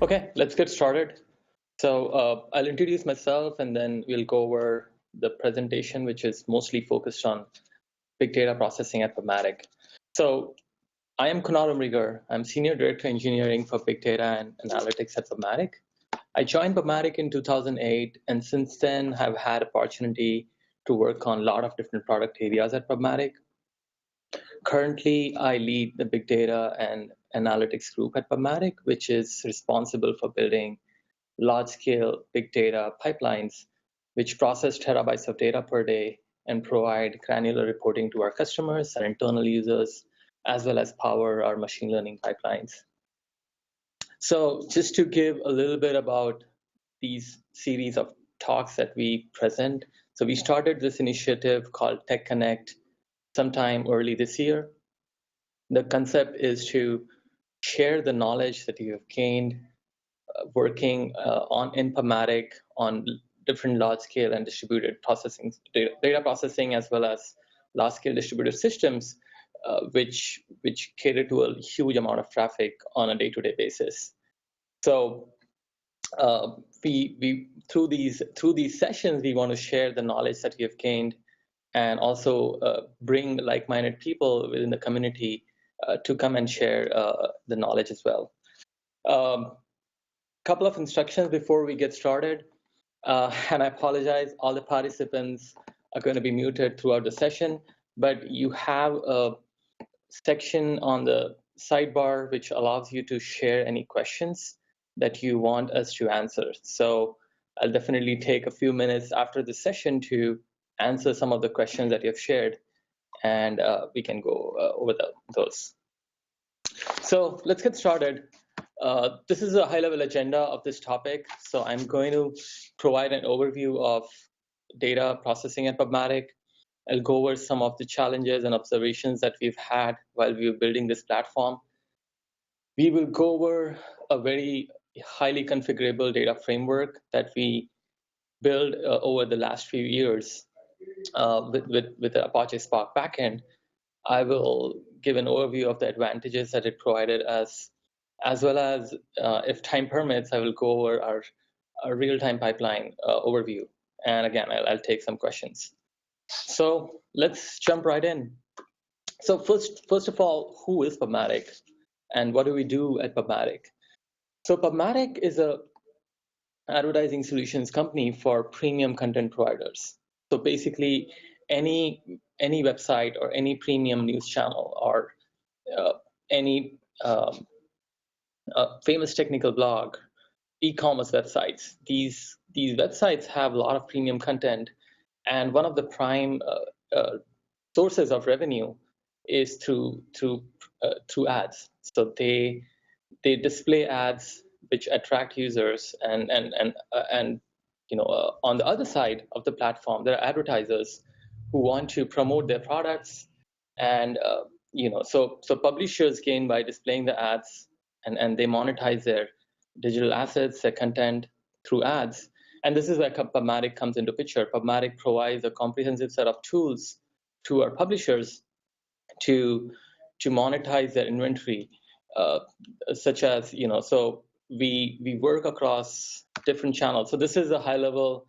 Okay, let's get started. So I'll introduce myself and then we'll go over the presentation, which is mostly focused on big data processing at PubMatic. So I am Kunal Umrigar. I'm Senior Director Engineering for Big Data and Analytics at PubMatic. I joined PubMatic in 2008, and since then have had opportunity to work on a lot of different product areas at PubMatic. Currently, I lead the Big Data and Analytics group at PubMatic, which is responsible for building large-scale big data pipelines, which process terabytes of data per day and provide granular reporting to our customers and internal users, as well as power our machine learning pipelines. So just to give a little bit about these series of talks that we present. So we started this initiative called TechConnect sometime early this year. The concept is to share the knowledge that you have gained working in PubMatic on different large-scale and distributed processing, data processing, as well as large-scale distributed systems, which cater to a huge amount of traffic on a day-to-day basis. So we through these sessions, we want to share the knowledge that we have gained, and also bring like-minded people within the community to come and share the knowledge as well. Couple of instructions before we get started, and I apologize, all the participants are going to be muted throughout the session, but you have a section on the sidebar which allows you to share any questions that you want us to answer. So I'll definitely take a few minutes after the session to answer some of the questions that you have shared, and we can go over those. So let's get started. This is a high-level agenda of this topic. So I'm going to provide an overview of data processing at PubMatic. I'll go over some of the challenges and observations that we've had while we were building this platform. We will go over a very highly configurable data framework that we built over the last few years with the Apache Spark backend. I will give an overview of the advantages that it provided us, as well as, if time permits, I will go over our real-time pipeline overview. And again, I'll take some questions. So let's jump right in. So first of all, who is PubMatic, and what do we do at PubMatic? So PubMatic is a advertising solutions company for premium content providers. So basically, any website or any premium news channel or any famous technical blog, e-commerce websites. These websites have a lot of premium content, and one of the prime sources of revenue is through ads. So they display ads which attract users, and on the other side of the platform, there are advertisers who want to promote their products, and so publishers gain by displaying the ads, and they monetize their digital assets, their content through ads. And this is where PubMatic comes into picture. PubMatic provides a comprehensive set of tools to our publishers to monetize their inventory, such as, so we work across different channels. So this is a high-level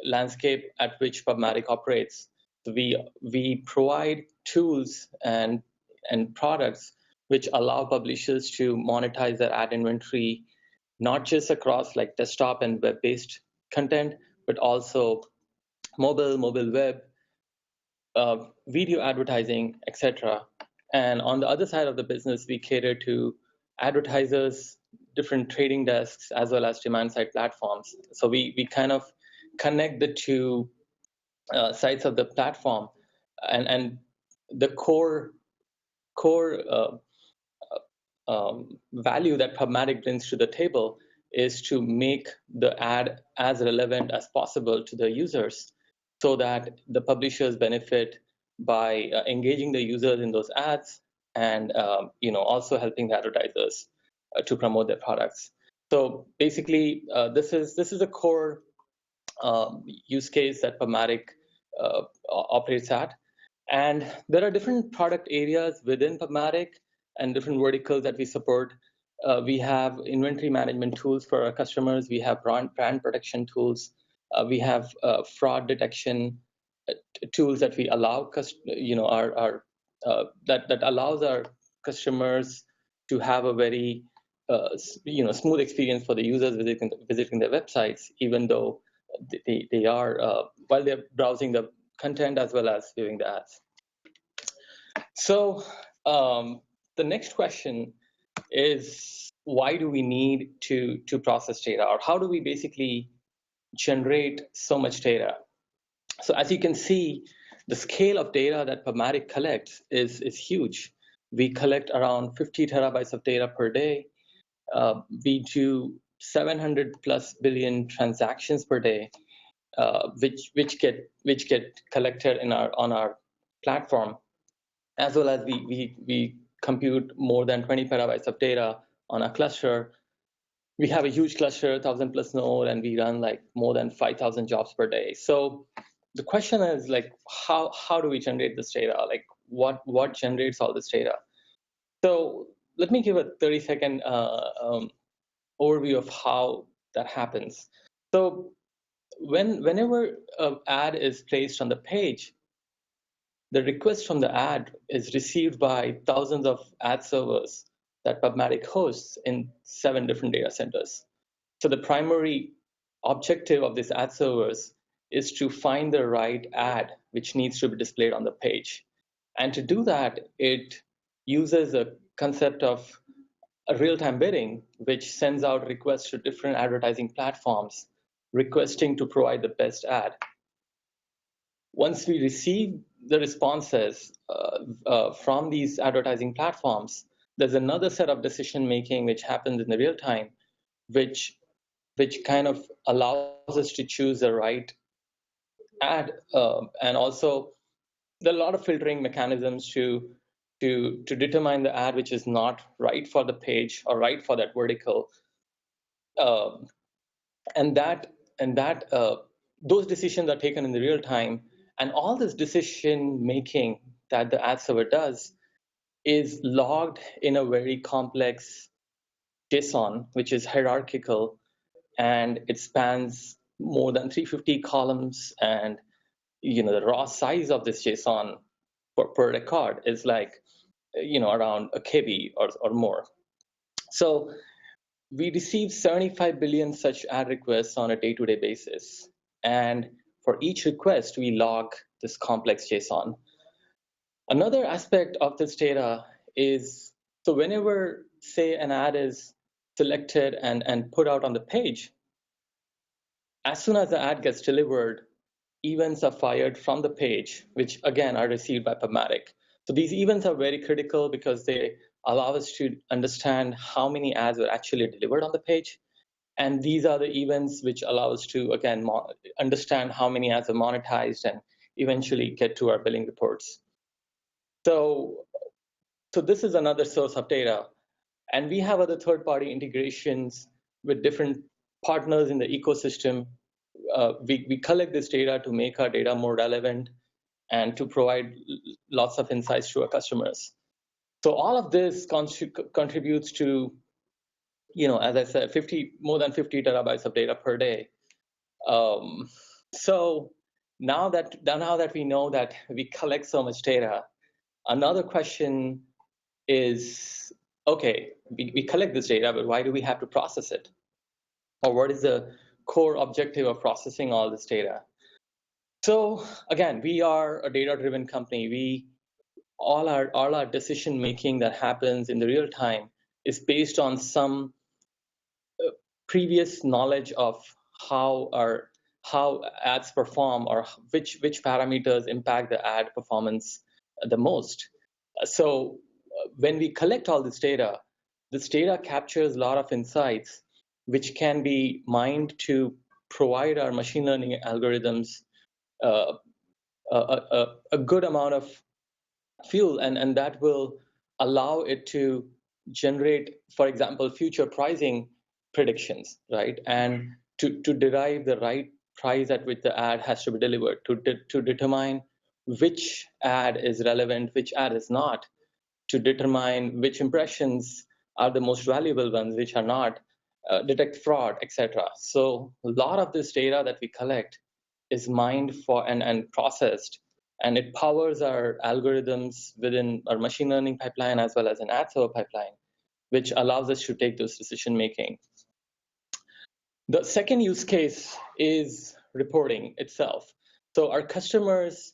landscape at which PubMatic operates. So we provide tools and products which allow publishers to monetize their ad inventory, not just across like desktop and web-based content, but also mobile web, video advertising, etc. And on the other side of the business, we cater to advertisers, different trading desks, as well as demand-side platforms. So we kind of connect the two sides of the platform, and the core value that PubMatic brings to the table is to make the ad as relevant as possible to the users, so that the publishers benefit by engaging the users in those ads, and also helping the advertisers to promote their products. So basically, this is a core use case that PubMatic operates at. And there are different product areas within PubMatic and different verticals that we support. We have inventory management tools for our customers. We have brand protection tools. We have fraud detection tools that we allow that allows our customers to have a very smooth experience for the users visiting their websites, even though they are while they're browsing the content as well as viewing the ads. So the next question is, why do we need to process data, or how do we basically generate so much data? So as you can see, the scale of data that PubMatic collects is huge. We collect around 50 terabytes of data per day. We do 700 plus billion transactions per day, which get collected on our platform, as well as we compute more than 20 petabytes of data on a cluster. We have a huge cluster, 1,000 plus node, and we run like more than 5,000 jobs per day. So the question is, like, how do we generate this data? Like, what generates all this data? So let me give a 30-second overview of how that happens. So whenever an ad is placed on the page, the request from the ad is received by thousands of ad servers that PubMatic hosts in 7 different data centers. So the primary objective of these ad servers is to find the right ad which needs to be displayed on the page. And to do that, it uses a concept of a real-time bidding, which sends out requests to different advertising platforms requesting to provide the best ad. Once we receive the responses from these advertising platforms, there's another set of decision making which happens in the real time, which kind of allows us to choose the right ad, and also there are a lot of filtering mechanisms to determine the ad which is not right for the page or right for that vertical, and those decisions are taken in the real time, and all this decision making that the ad server does is logged in a very complex JSON, which is hierarchical, and it spans more than 350 columns, and the raw size of this JSON per record is like around a KB or more. So we receive 75 billion such ad requests on a day-to-day basis, and for each request we log this complex JSON. Another aspect of this data is, so whenever, say, an ad is selected and put out on the page, as soon as the ad gets delivered, events are fired from the page, which again are received by PubMatic. So these events are very critical because they allow us to understand how many ads were actually delivered on the page. And these are the events which allow us to, again, understand how many ads are monetized and eventually get to our billing reports. So this is another source of data. And we have other third-party integrations with different partners in the ecosystem. We collect this data to make our data more relevant and to provide lots of insights to our customers. So all of this contributes to, as I said, more than 50 terabytes of data per day. So now that we know that we collect so much data, another question is, okay, we collect this data, but why do we have to process it? Or what is the core objective of processing all this data? So again, we are a data-driven company. All our decision making that happens in the real time is based on some previous knowledge of how ads perform, or which parameters impact the ad performance the most. So when we collect all this data captures a lot of insights which can be mined to provide our machine learning algorithms a good amount of fuel, and that will allow it to generate, for example, future pricing predictions, right? And to derive the right price at which the ad has to be delivered, to determine which ad is relevant, which ad is not, to determine which impressions are the most valuable ones, which are not, detect fraud, etc. So a lot of this data that we collect is mined for and processed, and it powers our algorithms within our machine learning pipeline as well as an ad server pipeline, which allows us to take those decision making. The second use case is reporting itself. So our customers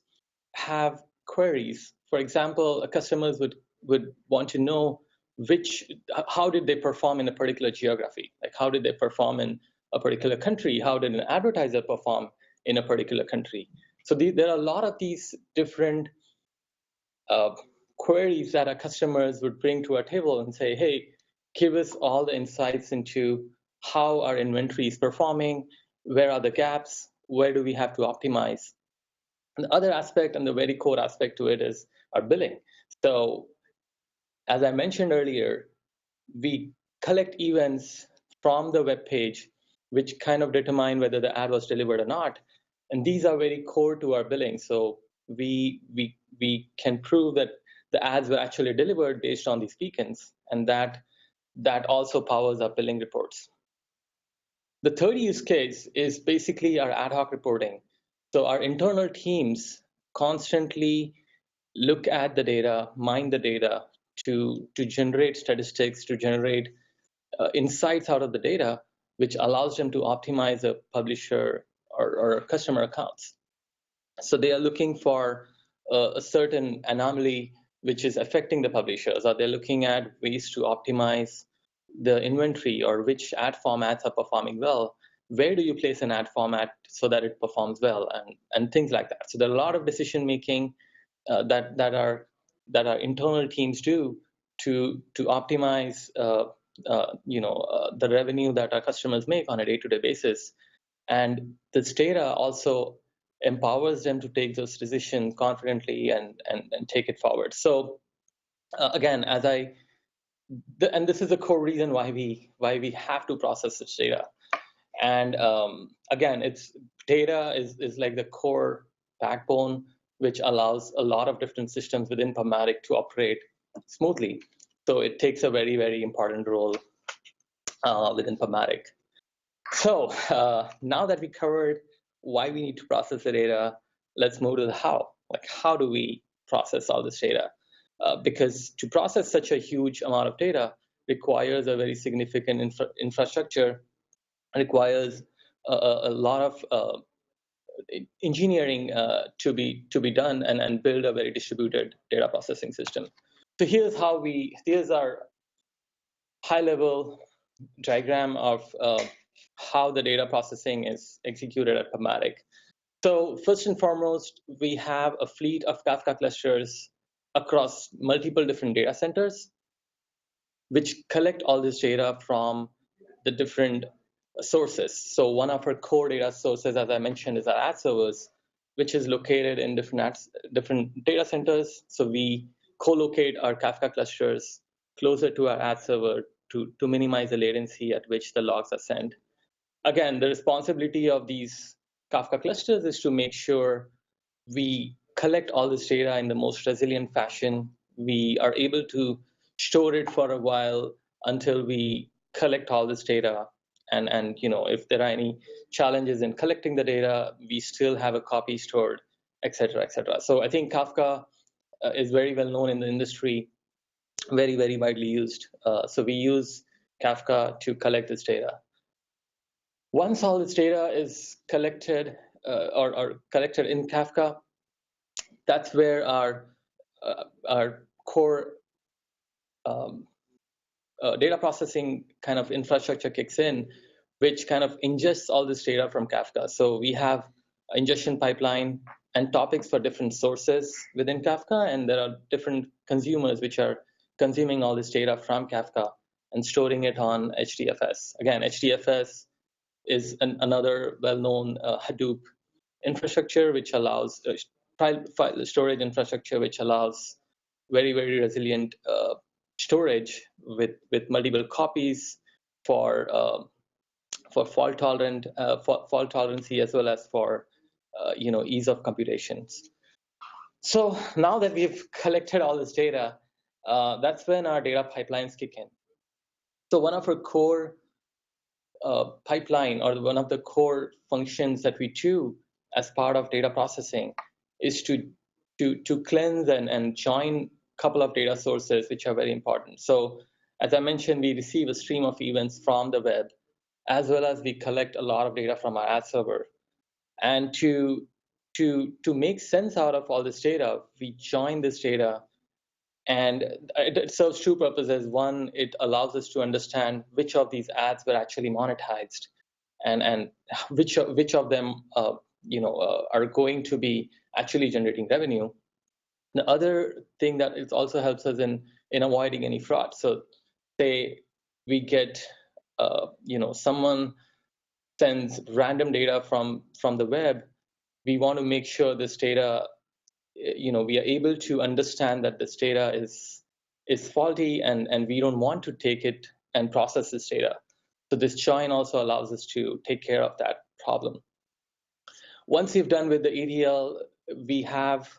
have queries. For example, customers would want to know how did they perform in a particular geography? Like how did they perform in a particular country? How did an advertiser perform in a particular country? So there are a lot of these different uh, queries that our customers would bring to our table and say, hey, give us all the insights into how our inventory is performing, where are the gaps, where do we have to optimize. And the other aspect and the very core aspect to it is our billing. So as I mentioned earlier, we collect events from the web page, which kind of determine whether the ad was delivered or not. And these are very core to our billing. So we can prove that the ads were actually delivered based on these beacons, and that also powers our billing reports. The third use case is basically our ad hoc reporting. So our internal teams constantly look at the data, mine the data to generate statistics, to generate insights out of the data, which allows them to optimize a publisher or customer accounts. So they are looking for a certain anomaly which is affecting the publishers, or they're looking at ways to optimize the inventory or which ad formats are performing well. Where do you place an ad format so that it performs well, and things like that. So there are a lot of decision making that our internal teams do to optimize the revenue that our customers make on a day-to-day basis. And this data also empowers them to take those decisions confidently and take it forward. So again, and this is the core reason why we have to process such data. And again, it's data is like the core backbone, which allows a lot of different systems within PubMatic to operate smoothly. So it takes a very, very important role within PubMatic. So now that we covered why we need to process the data, let's move to the how. Like, how do we process all this data? Because to process such a huge amount of data requires a very significant infrastructure, requires a lot of engineering to be done and build a very distributed data processing system. So here's our high level diagram of how the data processing is executed at PubMatic. So first and foremost, we have a fleet of Kafka clusters across multiple different data centers, which collect all this data from the different sources. So one of our core data sources, as I mentioned, is our ad servers, which is located in different data centers. So we co-locate our Kafka clusters closer to our ad server to minimize the latency at which the logs are sent. Again, the responsibility of these Kafka clusters is to make sure we collect all this data in the most resilient fashion. We are able to store it for a while until we collect all this data. And if there are any challenges in collecting the data, we still have a copy stored, et cetera, et cetera. So I think Kafka is very well known in the industry, very, very widely used. So we use Kafka to collect this data. Once all this data is collected or collected in Kafka, that's where our core data processing kind of infrastructure kicks in, which kind of ingests all this data from Kafka. So we have ingestion pipeline and topics for different sources within Kafka, and there are different consumers which are consuming all this data from Kafka and storing it on HDFS. Again, HDFS is another well-known Hadoop infrastructure, which allows file storage infrastructure, which allows very, very resilient storage with multiple copies for fault tolerancy, as well as for ease of computations. So now that we've collected all this data, that's when our data pipelines kick in. So one of our core pipeline, or one of the core functions that we do as part of data processing, is to cleanse and join a couple of data sources which are very important. So as I mentioned, we receive a stream of events from the web, as well as we collect a lot of data from our ad server. And to make sense out of all this data, we join this data, and it serves two purposes. One, it allows us to understand which of these ads were actually monetized, and which of them are going to be actually generating revenue. The other thing that it also helps us in avoiding any fraud. So say we get someone sends random data from the web. We want to make sure this data, we are able to understand that this data is faulty, and we don't want to take it and process this data. So this join also allows us to take care of that problem. Once we've done with the ETL, we have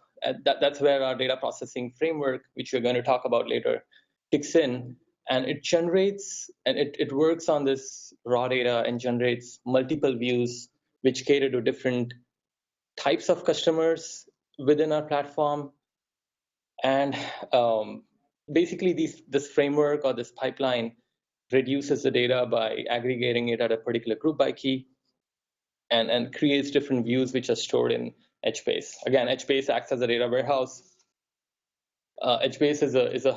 that's where our data processing framework, which we're going to talk about later, kicks in, and it generates, and it works on this raw data and generates multiple views which cater to different types of customers within our platform. And basically this framework or this pipeline reduces the data by aggregating it at a particular group by key, and creates different views which are stored in HBase. Again, HBase acts as a data warehouse. HBase is a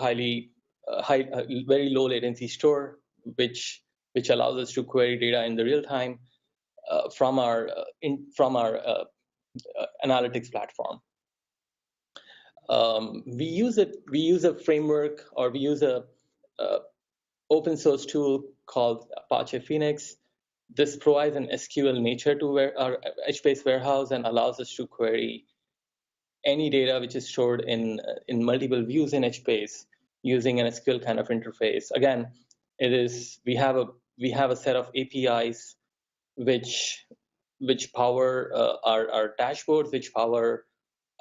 very low latency store, which allows us to query data in the real time from our analytics platform. We use a framework, or we use a open source tool called Apache Phoenix. This provides an SQL nature to our HBase warehouse and allows us to query any data which is stored in multiple views in HBase using an SQL kind of interface. Again, we have a set of APIs which power our dashboards, which power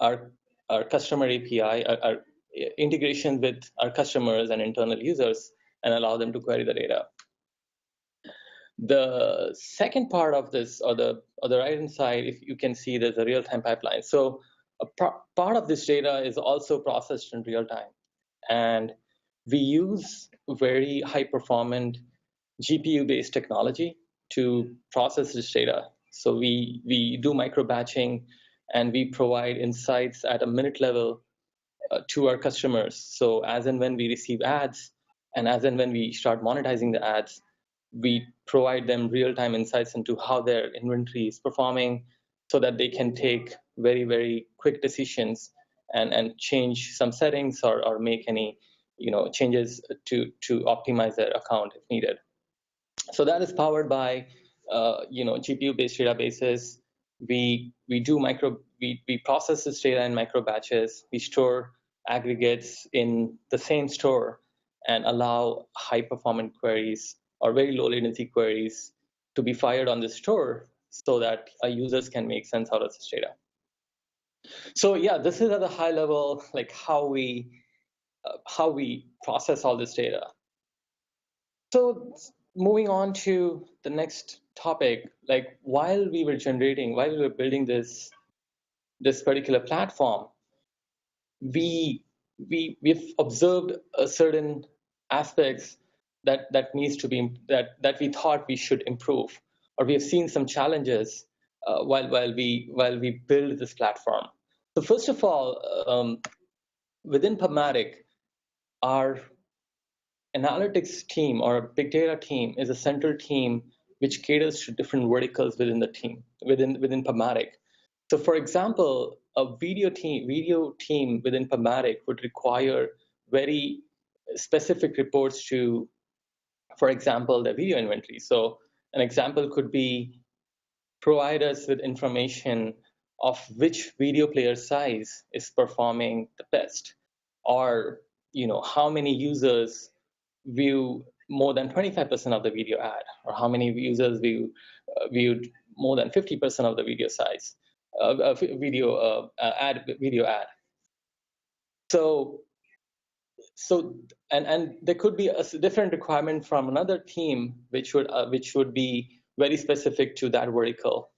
our customer API, our integration with our customers and internal users, and allow them to query the data. The second part of this, or the right hand side, if you can see, there's a real-time pipeline. So a part of this data is also processed in real time, and we use very high performant GPU based technology to process this data. So we do micro batching, and we provide insights at a minute level to our customers. So as and when we receive ads, and as and when we start monetizing the ads, we provide them real-time insights into how their inventory is performing, so that they can take very, very quick decisions and change some settings, or make any changes to optimize their account if needed. So that is powered by GPU-based databases. We process this data in micro batches. We store aggregates in the same store and allow high performance queries or very low latency queries to be fired on the store, so that our users can make sense out of this data. So yeah, this is at a high level, like how we process all this data. So moving on to the next topic, like while we were building this particular platform, we've observed a certain aspects that needs to be that we thought we should improve, or we have seen some challenges while we build this platform. So first of all, within PubMatic, our analytics team or big data team is a central team which caters to different verticals within the team, within PubMatic. So for example, a video team within PubMatic would require very specific reports to, for example, the video inventory. So an example could be provide us with information of which video player size is performing the best, or how many users view more than 25% of the video ad, or how many users viewed more than 50% of the video size, video ad. So So and there could be a different requirement from another team which would be very specific to that vertical.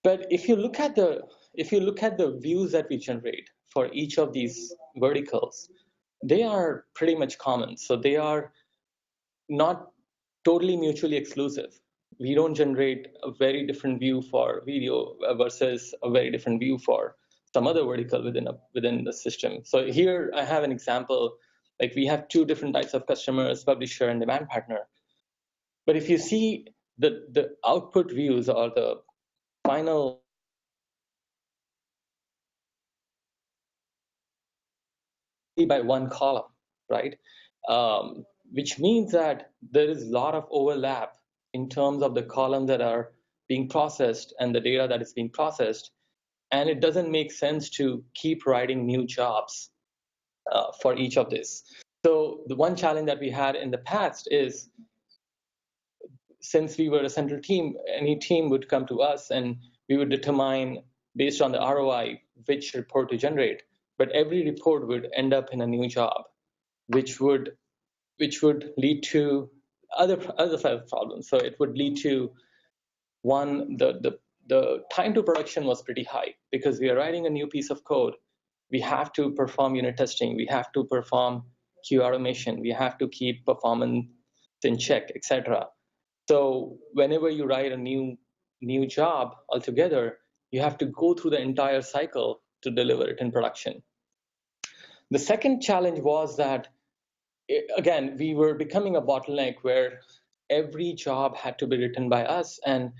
But if you look at the views that we generate for each of these verticals, they are pretty much common. So they are not totally mutually exclusive. We don't generate a very different view for video versus a very different view for some other vertical within the system. So here I have an example. Like we have two different types of customers, publisher and demand partner. But if you see the output views or the final by one column, right? Which means that there is a lot of overlap in terms of the columns that are being processed and the data that is being processed. And it doesn't make sense to keep writing new jobs for each of this. So the one challenge that we had in the past is, since we were a central team, any team would come to us and we would determine based on the ROI which report to generate. But every report would end up in a new job, which would lead to other side of problems. So it would lead to one, the time to production was pretty high because we are writing a new piece of code. We have to perform unit testing. We have to perform Q automation. We have to keep performance in check, etc. So whenever you write a new job altogether, you have to go through the entire cycle to deliver it in production. The second challenge was that, again, we were becoming a bottleneck where every job had to be written by us, and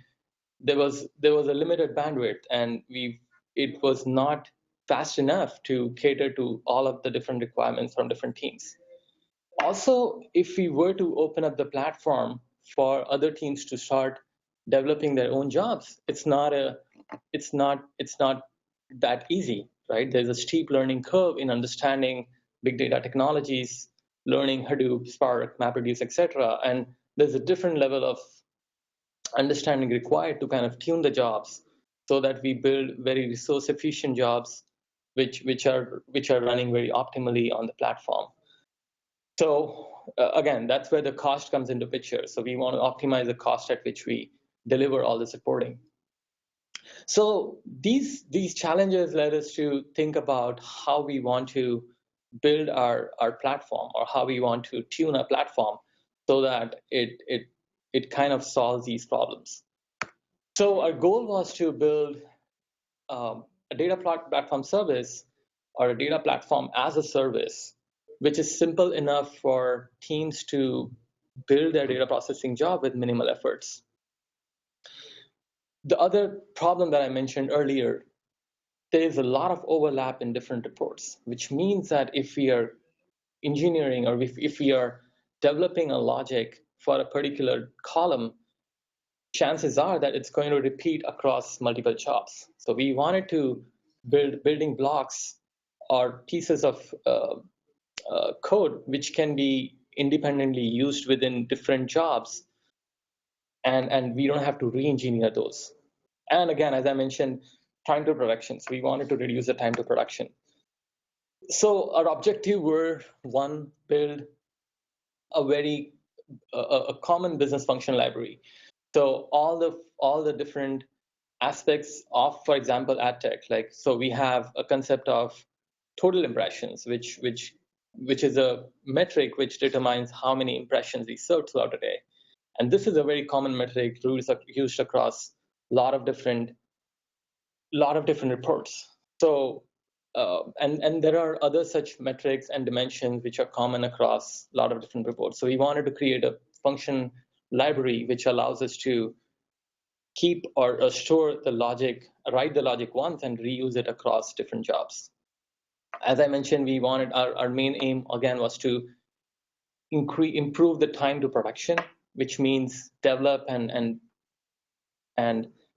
there was a limited bandwidth, and it was not fast enough to cater to all of the different requirements from different teams. Also, if we were to open up the platform for other teams to start developing their own jobs, it's not that easy, right? There's a steep learning curve in understanding big data technologies, learning Hadoop, Spark, MapReduce, etc. And there's a different level of understanding required to kind of tune the jobs so that we build very resource efficient jobs which are running very optimally on the platform. So again, that's where the cost comes into picture. So we want to optimize the cost at which we deliver all this reporting. So these challenges led us to think about how we want to build our platform, or how we want to tune our platform so that it kind of solves these problems. So our goal was to build a data platform service, or a data platform as a service, which is simple enough for teams to build their data processing job with minimal efforts. The other problem that I mentioned earlier, there is a lot of overlap in different reports, which means that if we are engineering, or if we are developing a logic for a particular column, chances are that it's going to repeat across multiple jobs. So we wanted to build building blocks or pieces of code which can be independently used within different jobs, and we don't have to re-engineer those. And again, as I mentioned, time to production. So we wanted to reduce the time to production. So our objective were, one, build a very a common business function library. So all the different aspects of, for example, ad tech, like, so we have a concept of total impressions, which is a metric which determines how many impressions we serve throughout a day. And this is a very common metric used across a lot of different reports. So and there are other such metrics and dimensions which are common across a lot of different reports. So we wanted to create a function library which allows us to keep or store the logic, write the logic once, and reuse it across different jobs. As I mentioned, we wanted our main aim again was to improve the time to production, which means develop and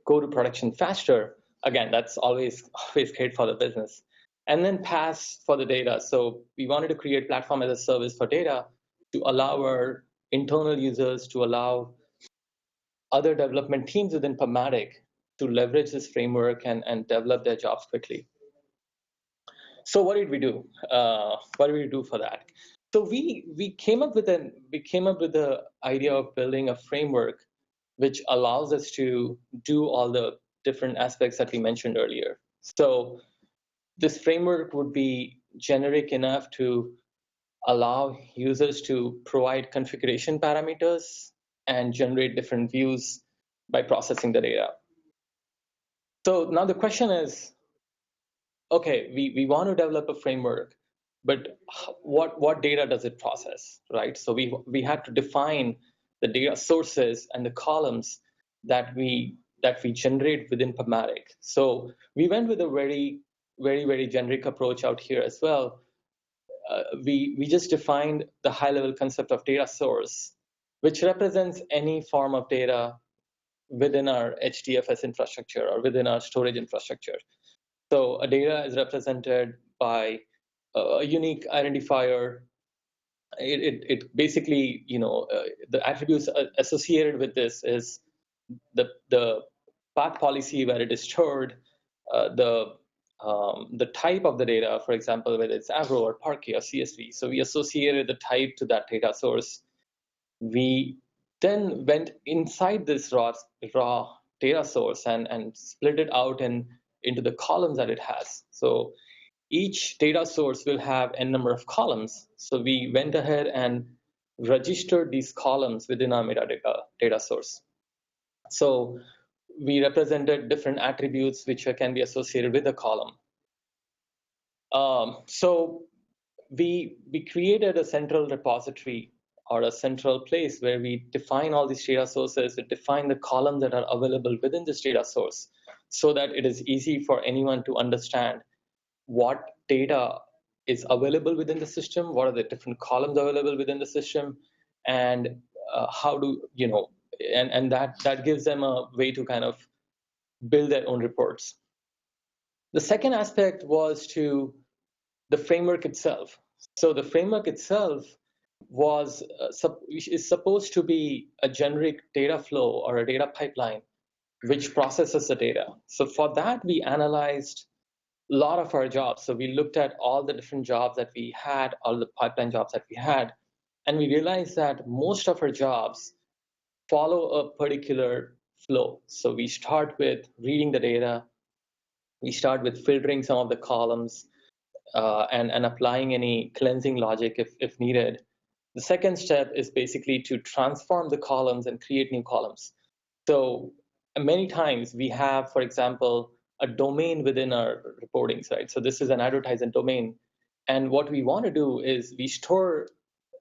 go to production faster. Again, that's always great for the business. And then pass for the data. So we wanted to create platform as a service for data to allow our internal users, to allow other development teams within PubMatic to leverage this framework and develop their jobs quickly. So what did we do? What did we do for that? So we came up with the idea of building a framework which allows us to do all the different aspects that we mentioned earlier. So this framework would be generic enough to allow users to provide configuration parameters and generate different views by processing the data. So now the question is, okay, we want to develop a framework, but what data does it process, right? So we had to define the data sources and the columns that we generate within PubMatic. So we went with a very generic approach out here as well. We just defined the high level concept of data source, which represents any form of data within our HDFS infrastructure or within our storage infrastructure. So a data is represented by a unique identifier. It basically, the attributes associated with this is the path policy where it is stored, the type of the data, for example, whether it's Avro or Parquet or CSV. So we associated the type to that data source. We then went inside this raw data source and split it out into the columns that it has. So each data source will have n number of columns. So we went ahead and registered these columns within our metadata data source. So we represented different attributes which can be associated with a column. So we created a central repository or a central place where we define all these data sources, we define the columns that are available within this data source so that it is easy for anyone to understand what data is available within the system, what are the different columns available within the system, and how do, and that gives them a way to kind of build their own reports. The second aspect was to the framework itself. So the framework itself is supposed to be a generic data flow or a data pipeline which processes the data. So for that, we analyzed a lot of our jobs. So we looked at all the different jobs that we had, all the pipeline jobs that we had, and we realized that most of our jobs follow a particular flow. So we start with reading the data, we start with filtering some of the columns, and applying any cleansing logic if needed. The second step is basically to transform the columns and create new columns. So many times we have, for example, a domain within our reportings, right? So this is an advertising domain. And what we want to do is we store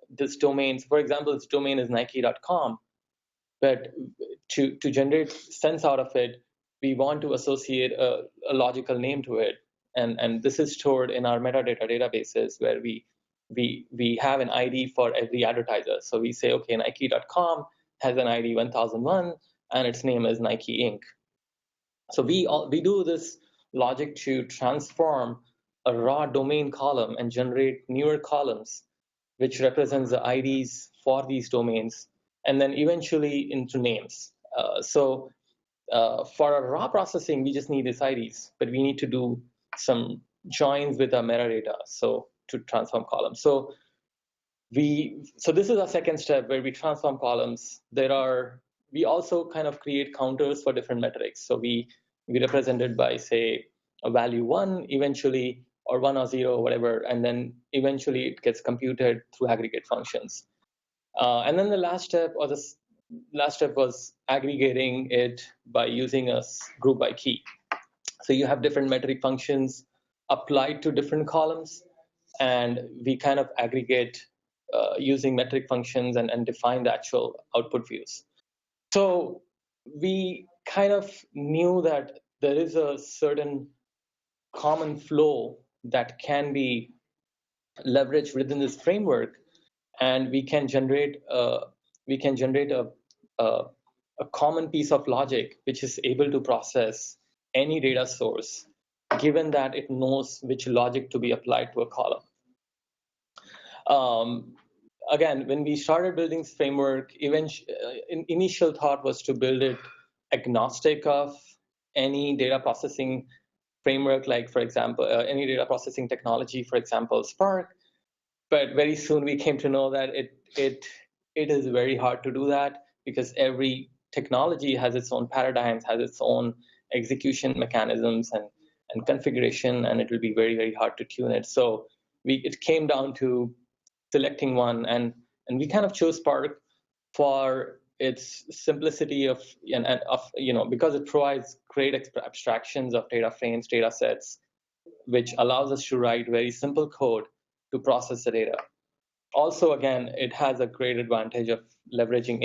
this domain. So for example, this domain is Nike.com, but to generate sense out of it, we want to associate a logical name to it. And this is stored in our metadata databases where we have an ID for every advertiser. So we say, okay, Nike.com has an ID 1001, and its name is Nike Inc. So we do this logic to transform a raw domain column and generate newer columns, which represents the IDs for these domains, and then eventually into names. For our raw processing, we just need these IDs, but we need to do some joins with our metadata, so to transform columns. So this is our second step where we transform columns. We also kind of create counters for different metrics. So we represent it by, say, a value 1 eventually, or 1 or 0, whatever, and then eventually it gets computed through aggregate functions. And then the last step was aggregating it by using a group by key. So you have different metric functions applied to different columns, and we kind of aggregate using metric functions and define the actual output views. So we kind of knew that there is a certain common flow that can be leveraged within this framework, and we can generate a common piece of logic which is able to process any data source, given that it knows which logic to be applied to a column. Again, when we started building this framework, initial thought was to build it agnostic of any data processing framework like, for example, any data processing technology, for example, Spark. But very soon we came to know that it is very hard to do that, because every technology has its own paradigms, has its own execution mechanisms and configuration, and it will be very, very hard to tune it. So it came down to selecting one, and we kind of chose Spark for its simplicity of, because it provides great abstractions of data frames, data sets, which allows us to write very simple code to process the data. Also, again, it has a great advantage of leveraging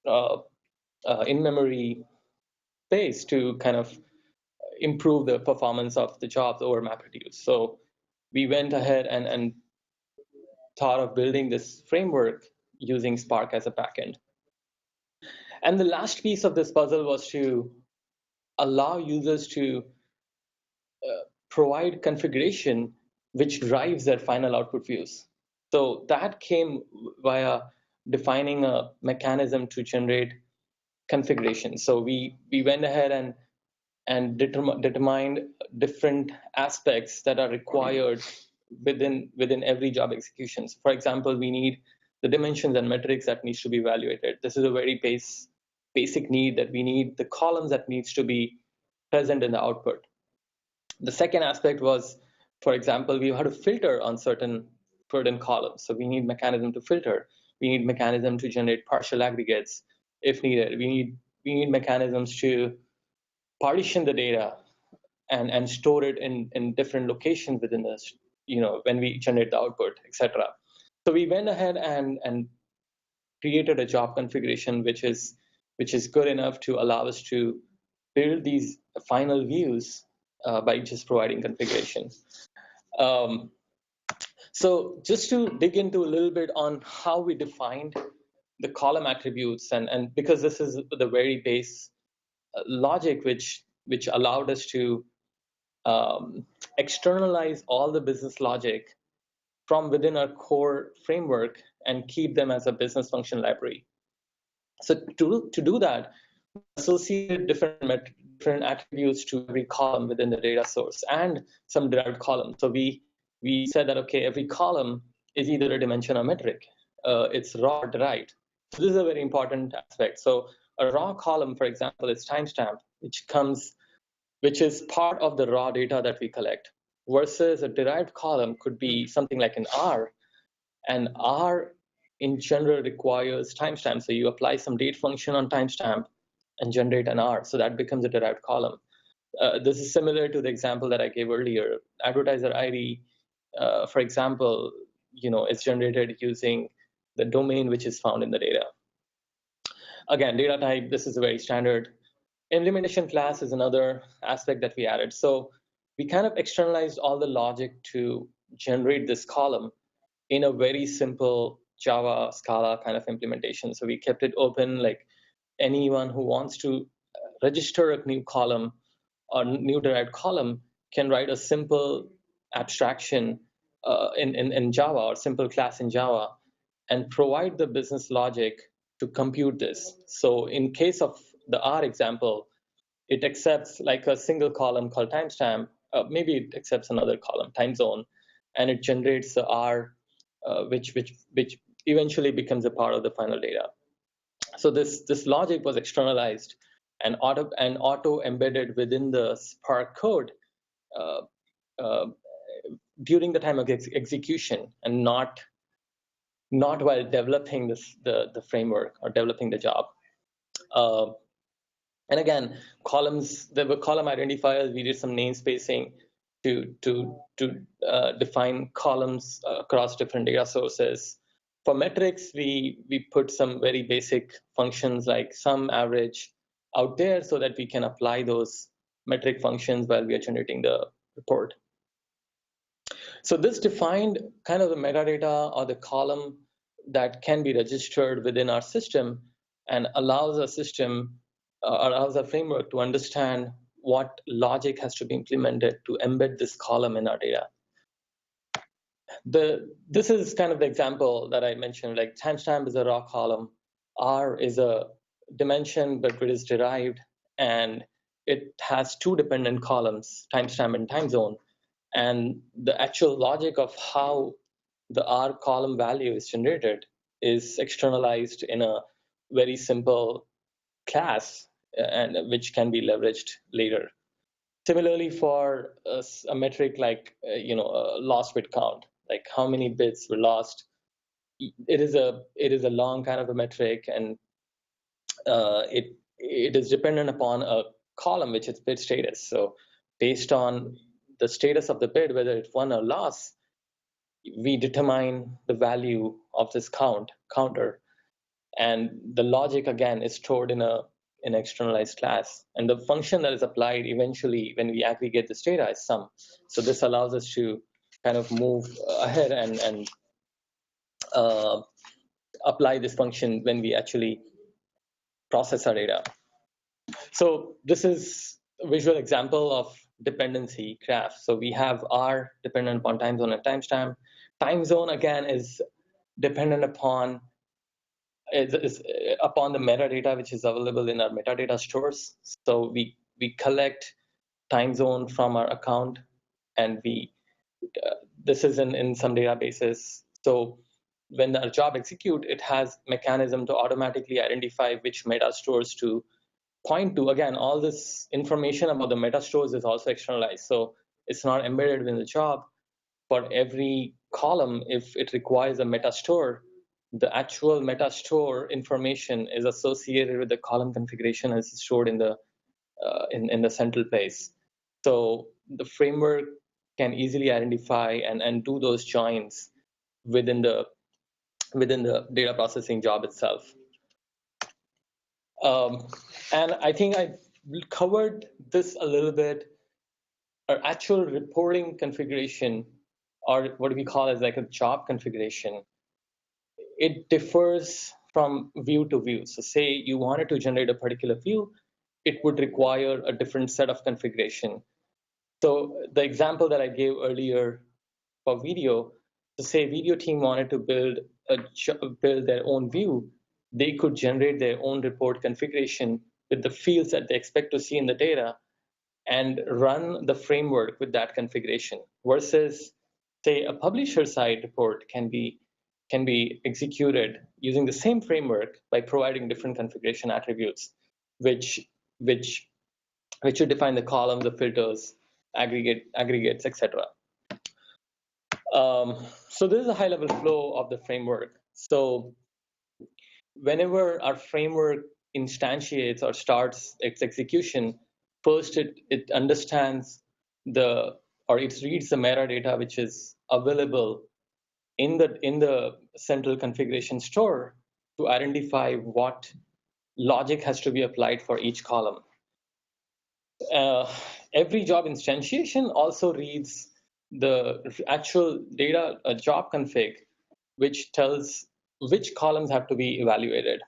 uh, in-memory space to kind of improve the performance of the jobs over MapReduce. So we went ahead and thought of building this framework using Spark as a backend. And the last piece of this puzzle was to allow users to provide configuration which drives their final output views. So that came via defining a mechanism to generate configuration. So we went ahead and determined different aspects that are required within every job execution. So for example, we need the dimensions and metrics that needs to be evaluated. This is a very basic need, that we need the columns that needs to be present in the output. The second aspect was, for example, we have to filter on certain columns. So we need mechanism to filter. We need mechanism to generate partial aggregates if needed. We need mechanisms to partition the data and store it in different locations within this, when we generate the output, etc. So we went ahead and created a job configuration which is good enough to allow us to build these final views by just providing configuration. So just to dig into a little bit on how we defined the column attributes, and because this is the very base logic which allowed us to externalize all the business logic from within our core framework and keep them as a business function library. So to do that, associate different attributes to every column within the data source and some derived columns. So we said that, okay, every column is either a dimension or metric. It's raw or derived. So this is a very important aspect. So a raw column, for example, is timestamp, which is part of the raw data that we collect, versus a derived column could be something like an R, and R in general requires timestamp. So you apply some date function on timestamp and generate an R. So that becomes a derived column. This is similar to the example that I gave earlier. Advertiser ID, for example, is generated using the domain which is found in the data. Again, data type, this is a very standard. Implementation class is another aspect that we added. So we kind of externalized all the logic to generate this column in a very simple Java, Scala kind of implementation. So we kept it open, like anyone who wants to register a new column or new derived column can write a simple abstraction in Java, or simple class in Java, and provide the business logic to compute this. So in case of the R example, it accepts like a single column called timestamp. Maybe it accepts another column, time zone, and it generates the R, which eventually becomes a part of the final data. So this logic was externalized and auto embedded within the Spark code uh, uh, during the time of execution, and not while developing the framework or developing the job. And again, columns, there were column identifiers. We did some namespacing to define columns across different data sources. For metrics, we put some very basic functions like sum, average out there, so that we can apply those metric functions while we are generating the report. So this defined kind of the metadata or the column that can be registered within our system, and allows our framework to understand what logic has to be implemented to embed this column in our data. This is kind of the example that I mentioned, like timestamp is a raw column, R is a dimension, but it is derived, and it has two dependent columns, timestamp and time zone. And the actual logic of how the R column value is generated is externalized in a very simple class, and which can be leveraged later. Similarly, for a metric like lost bit count, like how many bits were lost, it is a long kind of a metric, and it is dependent upon a column which is bit status. So based on the status of the bit, whether it's won or lost, we determine the value of this counter, and the logic again is stored in an externalized class, and the function that is applied eventually when we aggregate this data is sum. So this allows us to kind of move ahead and apply this function when we actually process our data. So this is a visual example of dependency graph. So we have R dependent upon time zone and timestamp. Time zone again is dependent upon upon the metadata which is available in our metadata stores. So we collect time zone from our account, and this is in some databases. So when our job execute, it has mechanism to automatically identify which meta stores to point to. Again, all this information about the meta stores is also externalized. So it's not embedded in the job. For every column, if it requires a meta store, the actual meta store information is associated with the column configuration as stored in the central place. So the framework can easily identify and do those joins within the data processing job itself. And I think I covered this a little bit. Our actual reporting configuration, or what we call as like a job configuration, it differs from view to view. So say you wanted to generate a particular view, it would require a different set of configuration. So the example that I gave earlier for video, to say video team wanted to build their own view, they could generate their own report configuration with the fields that they expect to see in the data and run the framework with that configuration, versus say a publisher side report can be executed using the same framework by providing different configuration attributes, which which should define the columns, the filters, aggregates, etc. So this is a high-level flow of the framework. So whenever our framework instantiates or starts its execution, first it understands it reads the metadata which is available in the central configuration store to identify what logic has to be applied for each column. Every job instantiation also reads the actual data job config, which tells which columns have to be evaluated.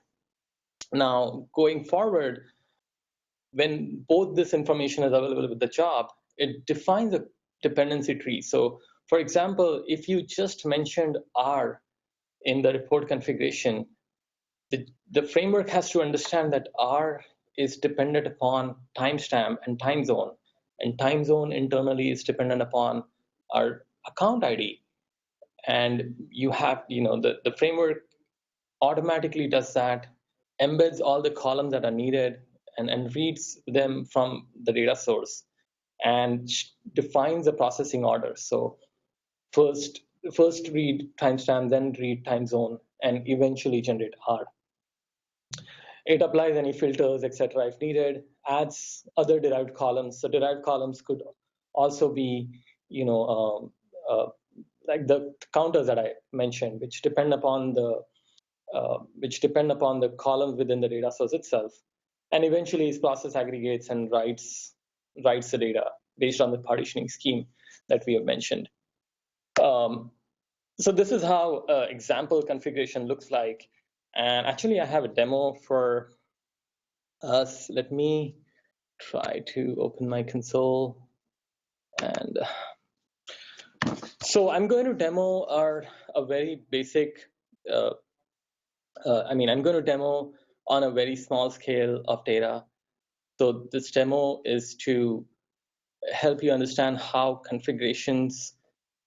Now, going forward, when both this information is available with the job, it defines a dependency tree. So, for example, if you just mentioned R in the report configuration, the framework has to understand that R is dependent upon timestamp and time zone, and time zone internally is dependent upon our account ID. And you have, the framework automatically does that, embeds all the columns that are needed, and reads them from the data source, and defines a processing order. So first read timestamp, then read time zone, and eventually generate R. It applies any filters, etc. if needed, adds other derived columns. So derived columns could also be, like the counters that I mentioned, which depend upon the columns within the data source itself. And eventually its process aggregates and writes the data based on the partitioning scheme that we have mentioned. So this is how example configuration looks like. And actually I have a demo for us. Let me try to open my console. And so I'm going to demo a very basic, I'm going to demo on a very small scale of data. So this demo is to help you understand how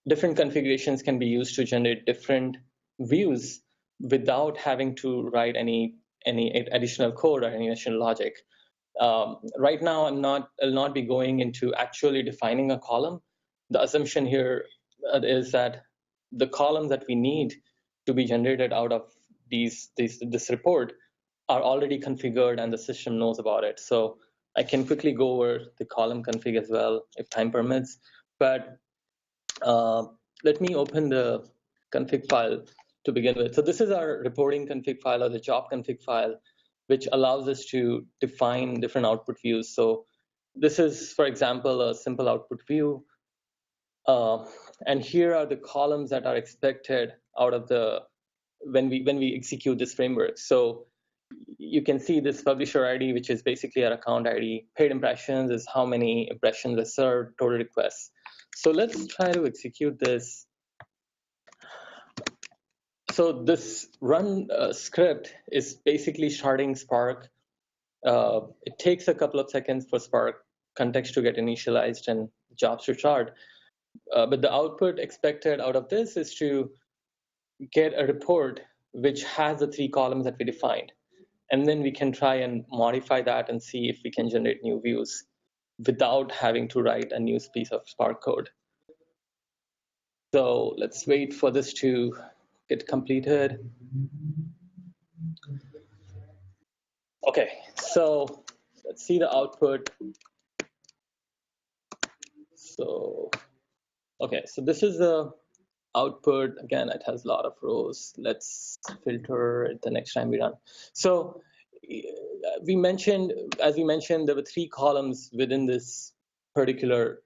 different configurations can be used to generate different views without having to write any additional code or any additional logic. Right now, I'll not be going into actually defining a column. The assumption here is that the columns that we need to be generated out of this report are already configured and the system knows about it. So I can quickly go over the column config as well if time permits. But let me open the config file to begin with. So this is our reporting config file or the job config file, which allows us to define different output views. So this is, for example, a simple output view. And here are the columns that are expected out of the when we execute this framework. So you can see this publisher ID, which is basically our account ID. Paid impressions is how many impressions are served, total requests. So let's try to execute this. So this run script is basically starting Spark. It takes a couple of seconds for Spark context to get initialized and jobs to start. But the output expected out of this is to get a report which has the 3 columns that we defined. And then we can try and modify that and see if we can generate new views without having to write a new piece of Spark code. So let's wait for this to get completed. Okay, so let's see the output. So, okay, so this is the output. Again, it has a lot of rows. Let's filter it the next time we run. So as we mentioned, there were 3 columns within this particular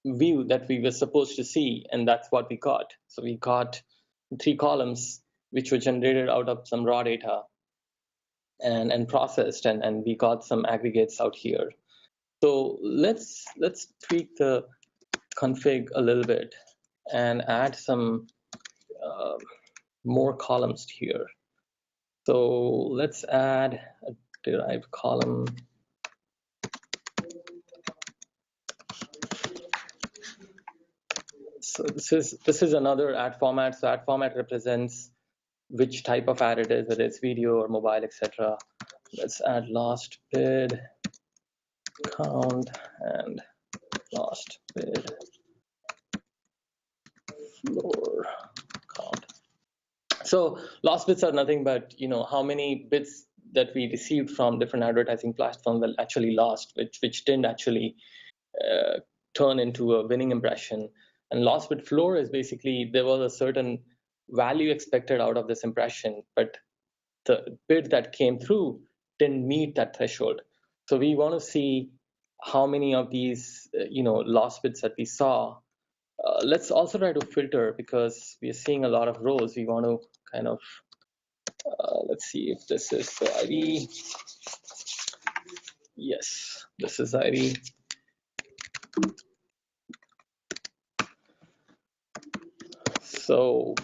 view that we were supposed to see, and that's what we got. So we got 3 columns which were generated out of some raw data and processed, and we got some aggregates out here. So let's tweak the config a little bit and add some more columns here. So let's add a derived column. So this is another ad format. So ad format represents which type of ad it is, whether it's video or mobile, etc. Let's add last bid count and last bid floor count. So last bids are nothing but how many bids that we received from different advertising platforms that actually lost, which didn't actually turn into a winning impression. And lost bid floor is basically there was a certain value expected out of this impression, but the bid that came through didn't meet that threshold. So we want to see how many of these lost bids that we saw. Let's also try to filter because we are seeing a lot of rows. We want to kind of let's see if this is the ID. Yes, this is ID. So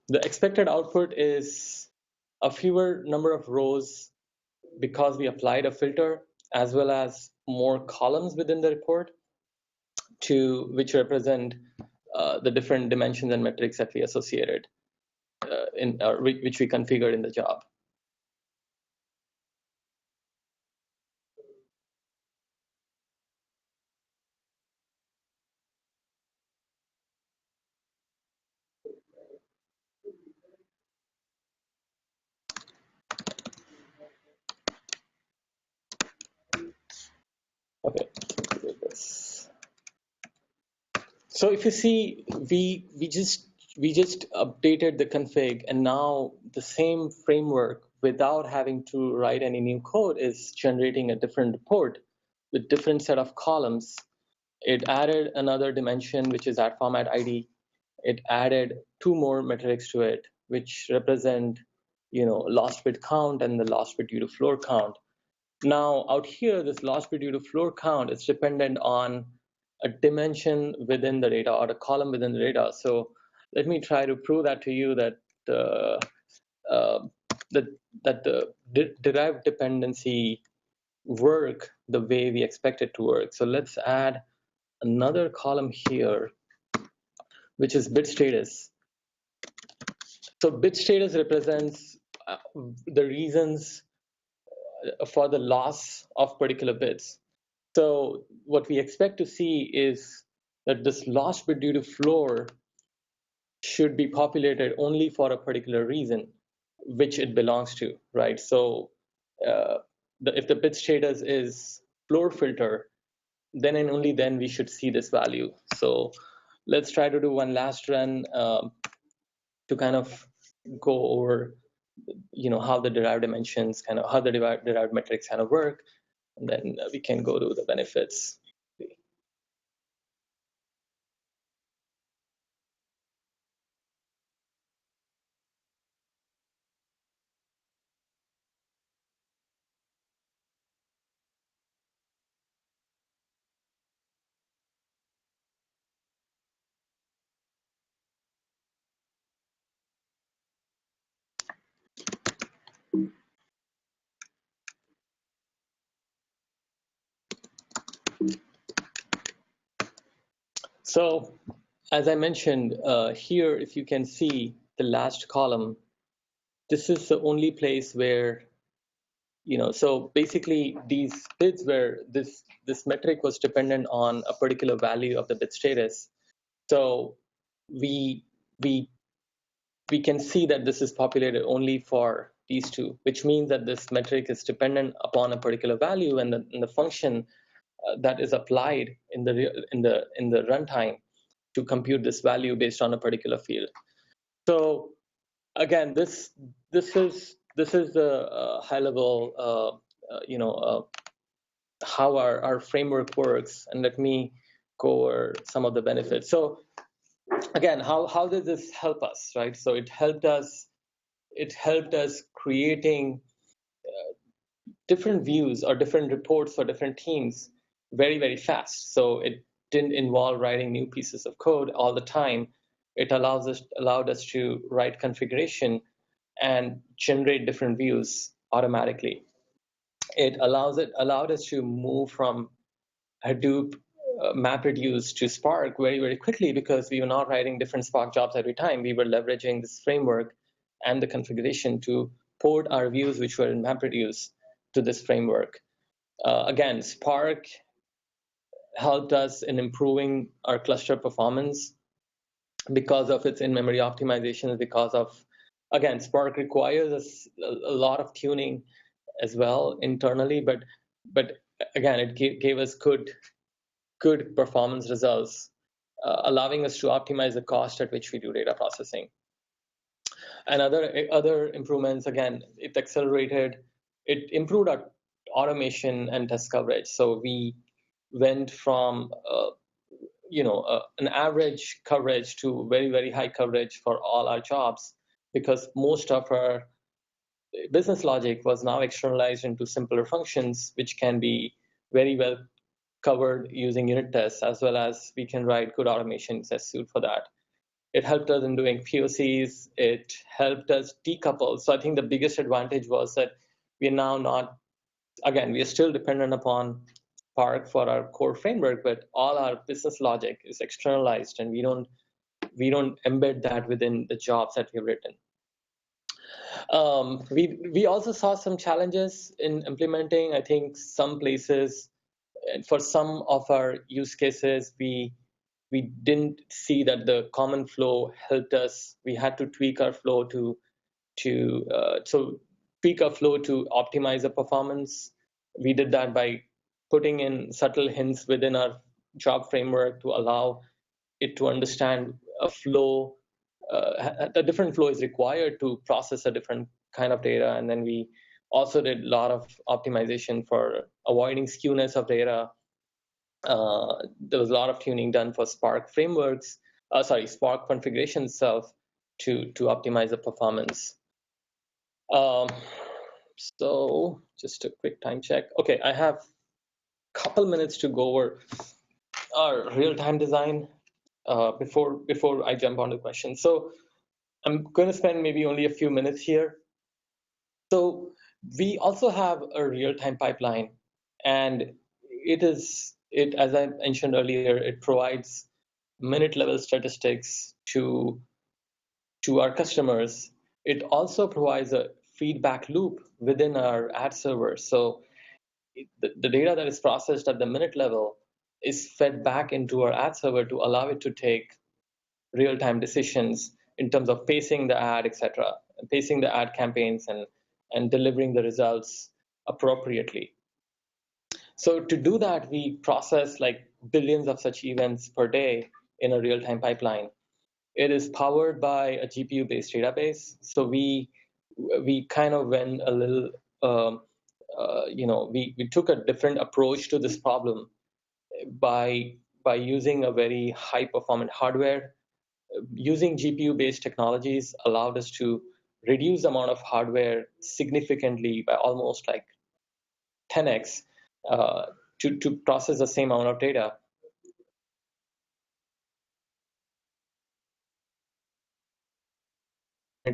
the expected output is a fewer number of rows because we applied a filter, as well as more columns within the report which represent the different dimensions and metrics that we associated which we configured in the job. Okay, so if you see, we just updated the config, and now the same framework, without having to write any new code, is generating a different report with different set of columns. It added another dimension, which is ad format ID. It added 2 more metrics to it, which represent lost bid count and the lost bid due to floor count. Now out here, this lost bid due to floor count is dependent on a dimension within the data or a column within the data. So let me try to prove that to you that uh, that the derived dependency work the way we expect it to work. So let's add another column here, which is bit status. So bit status represents the reasons for the loss of particular bits. So what we expect to see is that this lost bit due to floor should be populated only for a particular reason, which it belongs to, right? So if the bit status is floor filter, then and only then we should see this value. So let's try to do one last run to kind of go over, how the derived dimensions how the derived metrics kind of work, and then we can go to the benefits. So as I mentioned here, if you can see the last column, this is the only place where, so basically these bits where this metric was dependent on a particular value of the bit status. So we we we can see that this is populated only for these two, which means that this metric is dependent upon a particular value, and the function that is applied in the runtime to compute this value based on a particular field. So again, this is the high level, how our framework works, and let me go over some of the benefits. So again, how does this help us, right? So it helped us creating different views or different reports for different teams very, very fast. So it didn't involve writing new pieces of code all the time. It allowed us to write configuration and generate different views automatically. It allowed us to move from Hadoop MapReduce to Spark very, very quickly, because we were not writing different Spark jobs every time. We were leveraging this framework and the configuration to port our views, which were in MapReduce, to this framework. Again, Spark helped us in improving our cluster performance because of its in-memory optimizations, because of, again, Spark requires a lot of tuning as well internally, but again, it gave us good performance results, allowing us to optimize the cost at which we do data processing. And other improvements, again, it improved our automation and test coverage. So we went from an average coverage to very, very high coverage for all our jobs, because most of our business logic was now externalized into simpler functions, which can be very well covered using unit tests, as well as we can write good automation test suite for that. It helped us in doing POCs. It helped us decouple. So I think the biggest advantage was that we are now not, again, we are still dependent upon Spark for our core framework, but all our business logic is externalized, and we don't embed that within the jobs that we've written. We also saw some challenges in implementing. I think some places, for some of our use cases, we didn't see that the common flow helped us. We had to tweak our flow to optimize the performance. We did that by putting in subtle hints within our job framework to allow it to understand a flow. A different flow is required to process a different kind of data, and then we also did a lot of optimization for avoiding skewness of data. There was a lot of tuning done for Spark frameworks, Spark configuration itself to optimize the performance. So just a quick time check. Okay, I have a couple minutes to go over our real-time design before I jump on the question. So I'm going to spend maybe only a few minutes here. So we also have a real-time pipeline And as I mentioned earlier, it provides minute level statistics to our customers. It also provides a feedback loop within our ad server. So the data that is processed at the minute level is fed back into our ad server to allow it to take real-time decisions in terms of pacing the ad, etc., pacing the ad campaigns and delivering the results appropriately. So to do that, we process like billions of such events per day in a real-time pipeline. It is powered by a GPU-based database. So we kind of went a little, we took a different approach to this problem by using a very high-performant hardware. Using GPU-based technologies allowed us to reduce the amount of hardware significantly by almost like 10x to process the same amount of data.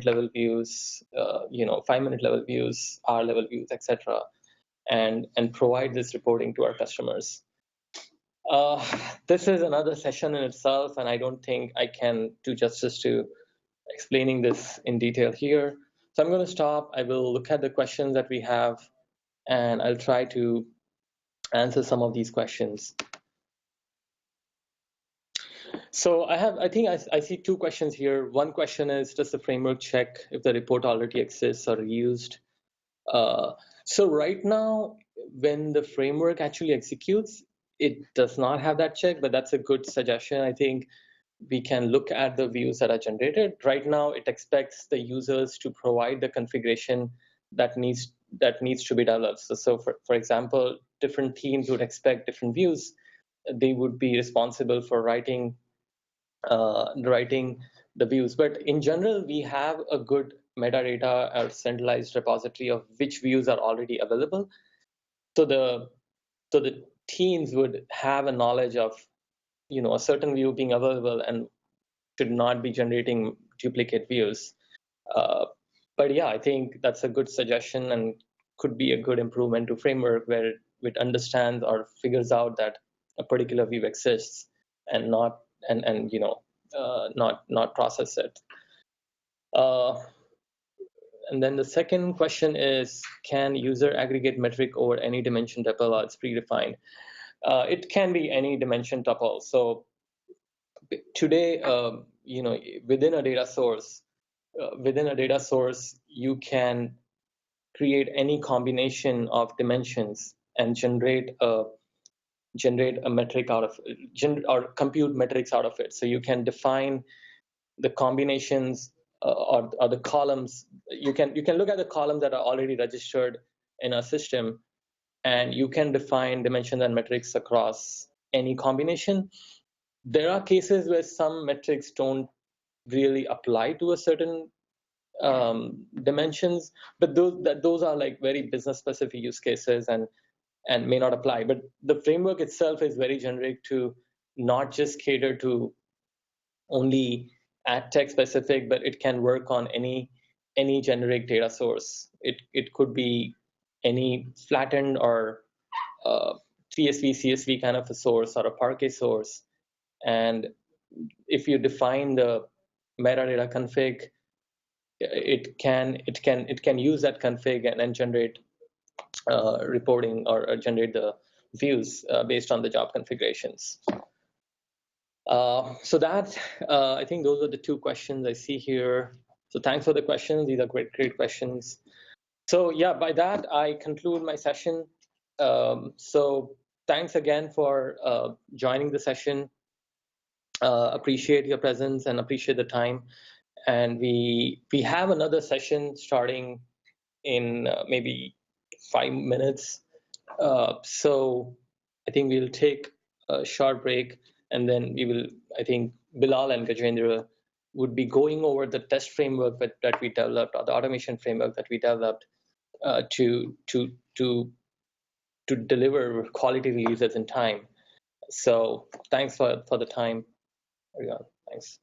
Level views, 5-minute level views, hour level views, etc., and provide this reporting to our customers. This is another session in itself, and I don't think I can do justice to explaining this in detail here. So I'm going to stop. I will look at the questions that we have, and I'll try to answer some of these questions. So I think I see two questions here. One question is, does the framework check if the report already exists or used? So right now, when the framework actually executes, it does not have that check, but that's a good suggestion. I think we can look at the views that are generated. Right now, it expects the users to provide the configuration that needs to be developed. So for example, different teams would expect different views. They would be responsible for writing the views. But in general, we have a good metadata or centralized repository of which views are already available. So the teams would have a knowledge of a certain view being available and should not be generating duplicate views. But yeah, I think that's a good suggestion and could be a good improvement to framework where it understands or figures out that a particular view exists and not not process it. And then the second question is, can user aggregate metric over any dimension tuple? It's predefined. It can be any dimension tuple. So today, within a data source, you can create any combination of dimensions and generate a metric out of or compute metrics out of it. So you can define the combinations or the columns. You can look at the columns that are already registered in a system, and you can define dimensions and metrics across any combination. There are cases where some metrics don't really apply to a certain dimensions, but those are like very business specific use cases and may not apply. But the framework itself is very generic to not just cater to only ad tech specific, but it can work on any generic data source. It could be any flattened or CSV, CSV kind of a source or a Parquet source. And if you define the metadata config, it can use that config and then generate reporting or generate the views based on the job configurations. So that I think those are the two questions I see here. So thanks for the questions. These are great questions. So yeah, by that I conclude my session. So thanks again for joining the session. Appreciate your presence and appreciate the time. And we have another session starting in maybe 5 minutes. So I think we'll take a short break, and then we will, I think Bilal and Gajendra would be going over the test framework that we developed, or the automation framework that we developed to deliver quality releases in time. So thanks for the time, everyone. Thanks.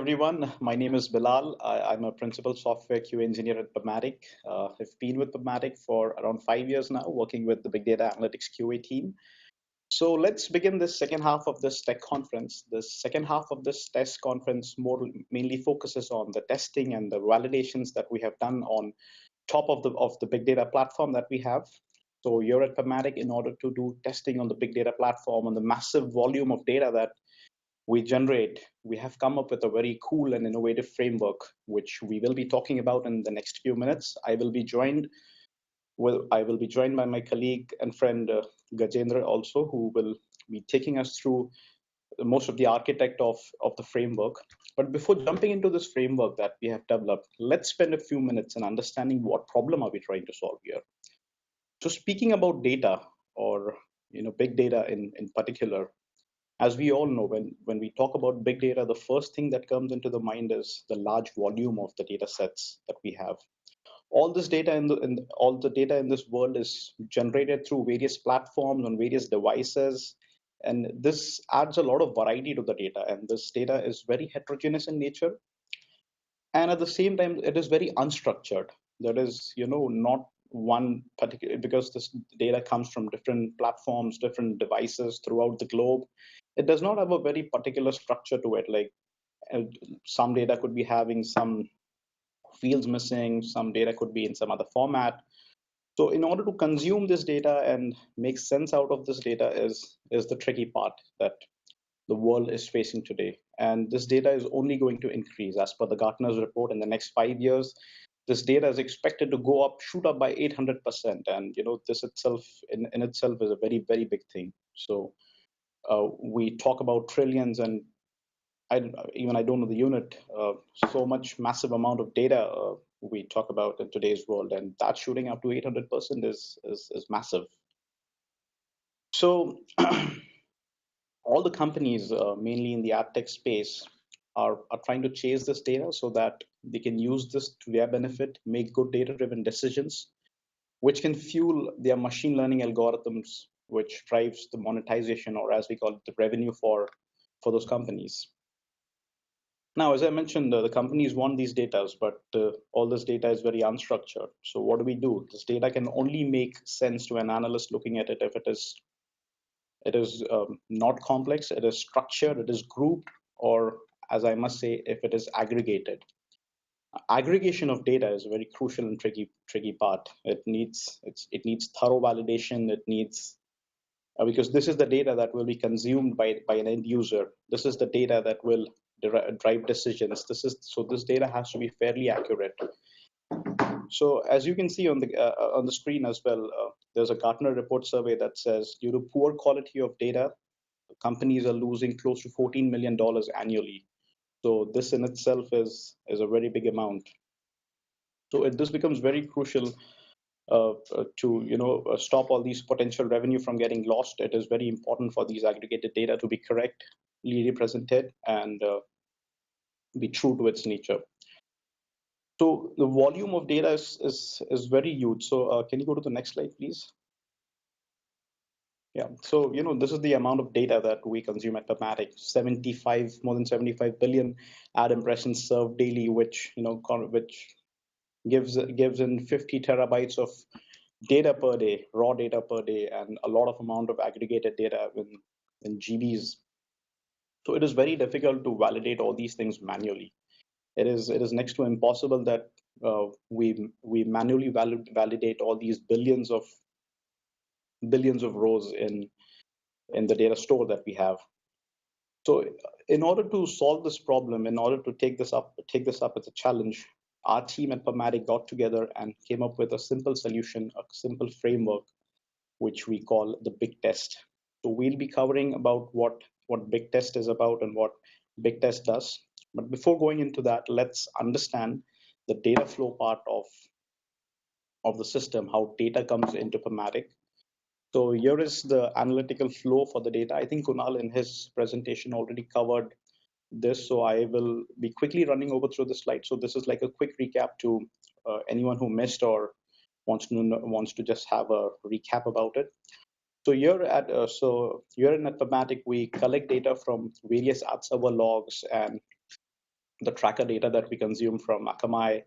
everyone. My name is Bilal. I'm a principal software QA engineer at PubMatic. I've been with PubMatic for around 5 years now, working with the Big Data Analytics QA team. So let's begin this second half of this tech conference. The second half of this test conference mainly focuses on the testing and the validations that we have done on top of the big data platform that we have. So you're at PubMatic in order to do testing on the big data platform, on the massive volume of data that we generate. We have come up with a very cool and innovative framework, which we will be talking about in the next few minutes. I will be joined by my colleague and friend Gajendra also, who will be taking us through most of the architect of the framework. But before jumping into this framework that we have developed, let's spend a few minutes in understanding what problem are we trying to solve here. So speaking about data, or big data in particular, as we all know, when we talk about big data, the first thing that comes into the mind is the large volume of the data sets that we have. All this data all the data in this world is generated through various platforms on various devices, and this adds a lot of variety to the data. And this data is very heterogeneous in nature, and at the same time, it is very unstructured. There is, not one particular, because this data comes from different platforms, different devices throughout the globe. It does not have a very particular structure to it. Like uh, some data could be having some fields missing, some data could be in some other format. So in order to consume this data and make sense out of this data is the tricky part that the world is facing today. And this data is only going to increase. As per the Gartner's report, in the next 5 years, this data is expected to shoot up by 800%. And this itself in itself is a very, very big thing. So we talk about trillions, and I don't know the unit. So much massive amount of data we talk about in today's world, and that shooting up to 800% is massive. So all the companies, mainly in the ad tech space, are trying to chase this data so that they can use this to their benefit, make good data-driven decisions, which can fuel their machine learning algorithms, which drives the monetization, or as we call it, the revenue for those companies. Now, as I mentioned, the companies want these data, but all this data is very unstructured. So what do we do? This data can only make sense to an analyst looking at it if it is not complex, it is structured, it is grouped, or as I must say, if it is aggregated. Aggregation of data is a very crucial and tricky part. It needs thorough validation. It needs because this is the data that will be consumed by an end user. This is the data that will drive decisions. This data has to be fairly accurate. So as you can see on the screen as well, there's a Gartner report survey that says due to poor quality of data, companies are losing close to $14 million annually. So this in itself is a very big amount. So this becomes very crucial to stop all these potential revenue from getting lost. It is very important for these aggregated data to be correctly represented and be true to its nature. So the volume of data is very huge. So can you go to the next slide, please? Yeah. So this is the amount of data that we consume at PubMatic. More than 75 billion ad impressions served daily, which which gives in 50 terabytes of data per day, raw data per day, and a lot of amount of aggregated data in GBs. So it is very difficult to validate all these things manually. It is next to impossible that we manually validate all these billions of rows in the data store that we have. So in order to solve this problem, in order to take this up as a challenge, our team at PubMatic got together and came up with a simple solution, a simple framework, which we call the big test. So we'll be covering about what big test is about and what big test does. But before going into that, let's understand the data flow part of the system, how data comes into PubMatic. So here is the analytical flow for the data. I think Kunal in his presentation already covered this, so I will be quickly running over through the slide. So this is like a quick recap to anyone who missed or wants to just have a recap about it. So here at PubMatic, we collect data from various ad server logs and the tracker data that we consume from Akamai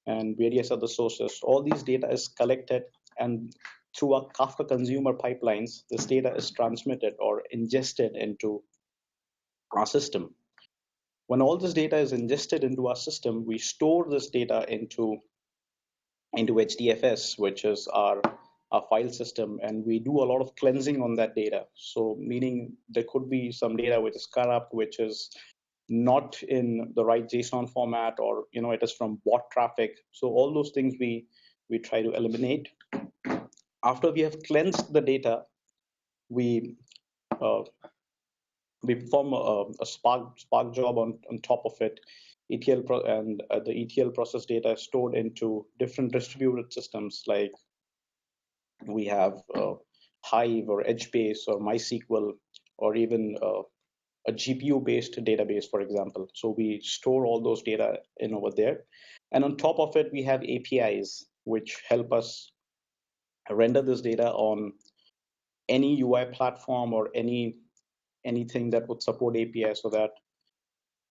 and various other sources. All these data is collected, and through our Kafka consumer pipelines, this data is transmitted or ingested into our system. When all this data is ingested into our system, we store this data into HDFS, which is our file system, and we do a lot of cleansing on that data. So meaning there could be some data which is corrupt, which is not in the right JSON format, or it is from bot traffic. So all those things we try to eliminate. After we have cleansed the data, we uh, we perform a Spark job on top of it. And the ETL process data is stored into different distributed systems, like we have Hive or Edgebase or MySQL, or even a GPU-based database, for example. So we store all those data in over there. And on top of it, we have APIs, which help us render this data on any UI platform or anything that would support API, so that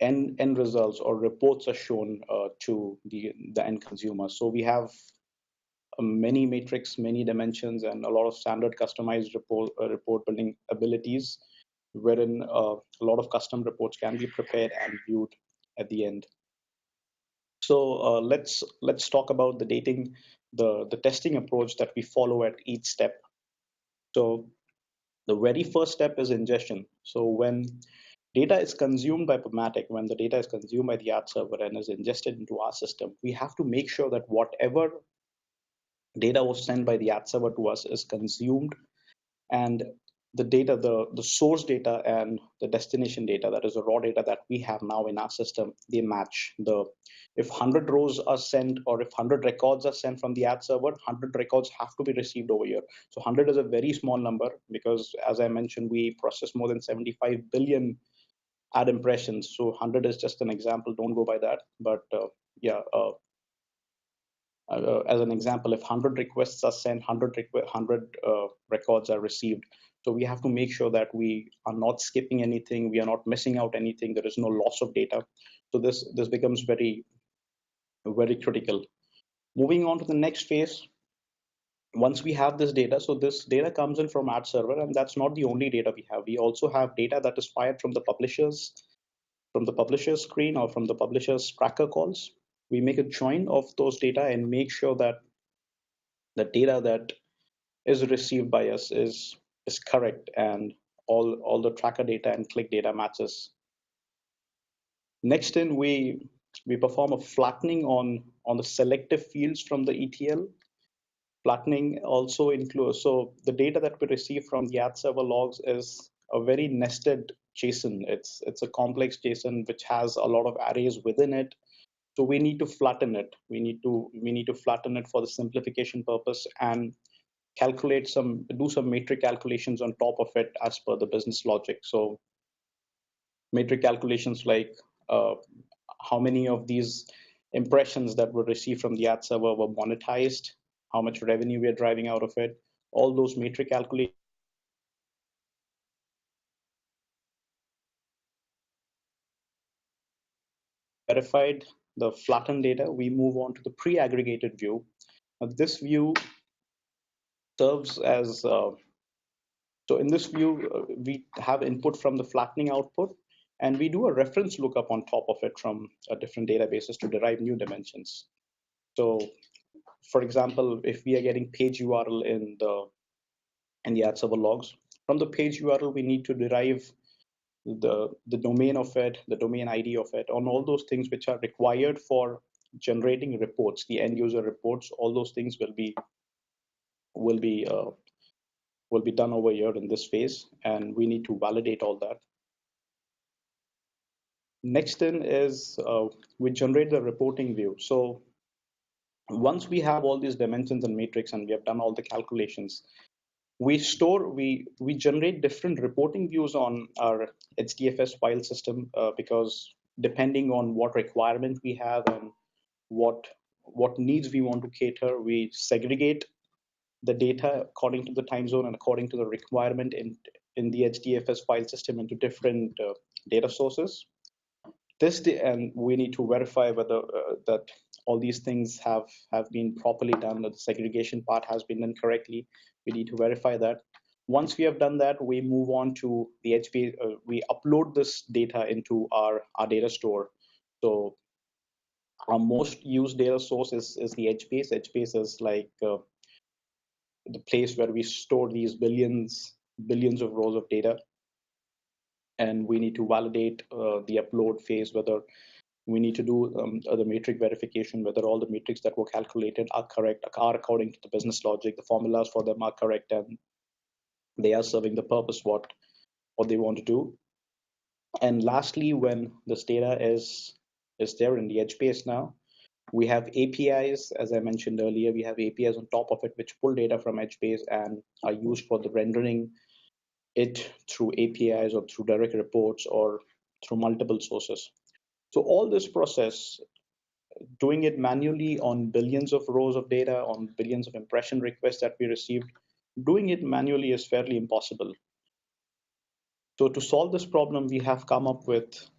end results or reports are shown to the end consumer. So we have many metrics, many dimensions, and a lot of standard customized report building abilities, wherein a lot of custom reports can be prepared and viewed at the end. So let's talk about the testing approach that we follow at each step. So the very first step is ingestion. So when data is consumed by PubMatic, when the data is consumed by the ad server and is ingested into our system, we have to make sure that whatever data was sent by the ad server to us is consumed, and the data, the source data and the destination data, that is the raw data that we have now in our system, they match. If 100 rows are sent, or if 100 records are sent from the ad server, 100 records have to be received over here. So 100 is a very small number, because as I mentioned, we process more than 75 billion ad impressions. So 100 is just an example, don't go by that. But yeah, as an example, if 100 requests are sent, 100 records are received. So we have to make sure that we are not skipping anything, we are not missing out anything, there is no loss of data. So this becomes very, very critical. Moving on to the next phase, once we have this data, so this data comes in from ad server, and that's not the only data we have. We also have data that is fired from the publisher's screen, or from the publisher's tracker calls. We make a join of those data and make sure that the data that is received by us is correct, and all the tracker data and click data matches. Next in, we perform a flattening on the selective fields from the ETL. Flattening also includes, so the data that we receive from the ad server logs is a very nested JSON. It's a complex JSON which has a lot of arrays within it. So we need to flatten it. We need to flatten it for the simplification purpose, and do some metric calculations on top of it as per the business logic. So metric calculations like how many of these impressions that were received from the ad server were monetized, how much revenue we are driving out of it, all those metric calculations verified the flattened data. We move on to the pre-aggregated view. This view serves as so in this view, we have input from the flattening output, and we do a reference lookup on top of it from different databases to derive new dimensions. So, for example, if we are getting page URL in the ad server logs, from the page URL, we need to derive the domain of it, the domain ID of it, on all those things which are required for generating reports, the end user reports. All those things will be uh, will be done over here in this phase, and we need to validate all that. Next in is we generate the reporting view. So once we have all these dimensions and matrix and we have done all the calculations, we generate different reporting views on our HDFS file system, because depending on what requirement we have and what needs we want to cater, we segregate the data according to the time zone and according to the requirement in the HDFS file system into different data sources. and we need to verify whether that all these things have been properly done, that the segregation part has been done correctly. We need to verify that. Once we have done that, we move on to the HBase. We upload this data into our data store. So our most used data source is the HBase. HBase is like the place where we store these billions of rows of data, and we need to validate the upload phase, whether we need to do the matrix verification, whether all the metrics that were calculated are correct, are according to the business logic, the formulas for them are correct, and they are serving the purpose what they want to do. And lastly, when this data is there in the HBase now, we have APIs, as I mentioned earlier, we have APIs on top of it which pull data from HBase and are used for the rendering it through APIs or through direct reports or through multiple sources. So all this process, doing it manually on billions of rows of data, on billions of impression requests that we received, doing it manually is fairly impossible. So to solve this problem, we have come up with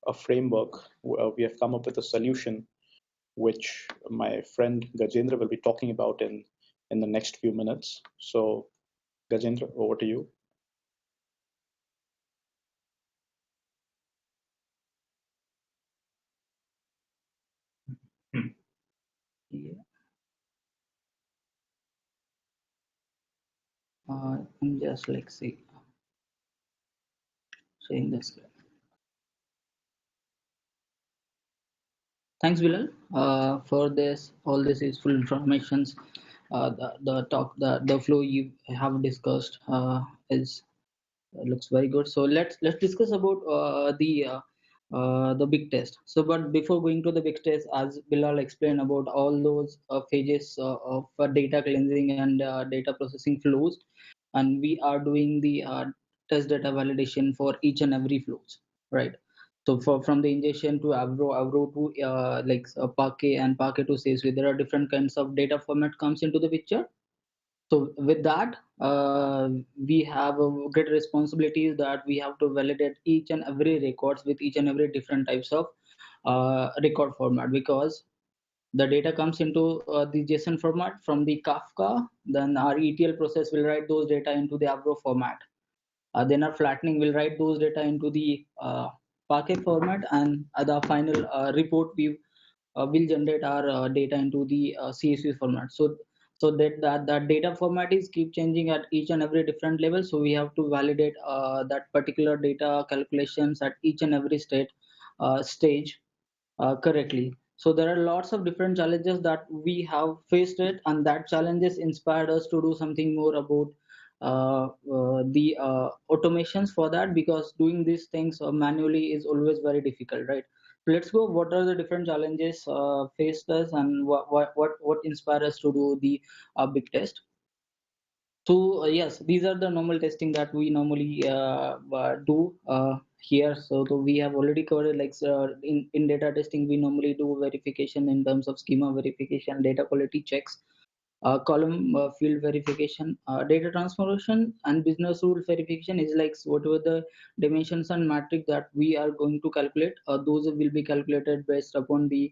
a framework. We have come up with a solution, which my friend Gajendra will be talking about in the next few minutes. So Gajendra, over to you. Yeah. I'm just like saying this. Thanks, Bilal, for this all this useful informations. The flow you have discussed is looks very good. So let's discuss about the big test. So, but before going to the big test, as Bilal explained about all those phases of data cleansing and data processing flows, and we are doing the test data validation for each and every flows, right? So for from the ingestion to Avro to Parquet and Parquet to CSV, there are different kinds of data format comes into the picture. So with that, we have a great responsibility that we have to validate each and every records with each and every different types of record format, because the data comes into the JSON format from the Kafka. Then our ETL process will write those data into the Avro format. Then our flattening will write those data into the Parquet format, and the final report we will generate our data into the CSV format. So that data format is keep changing at each and every different level. So we have to validate that particular data calculations at each and every stage correctly. So there are lots of different challenges that we have faced it, and that challenges inspired us to do something more about the automations for that, because doing these things manually is always very difficult, right? So let's go. What are the different challenges faced us, and what inspired us to do the big test? So yes, these are the normal testing that we normally do here. So we have already covered, like in data testing, we normally do verification in terms of schema verification, data quality checks, column field verification, data transformation, and business rule verification is like whatever the dimensions and metric that we are going to calculate, those will be calculated based upon the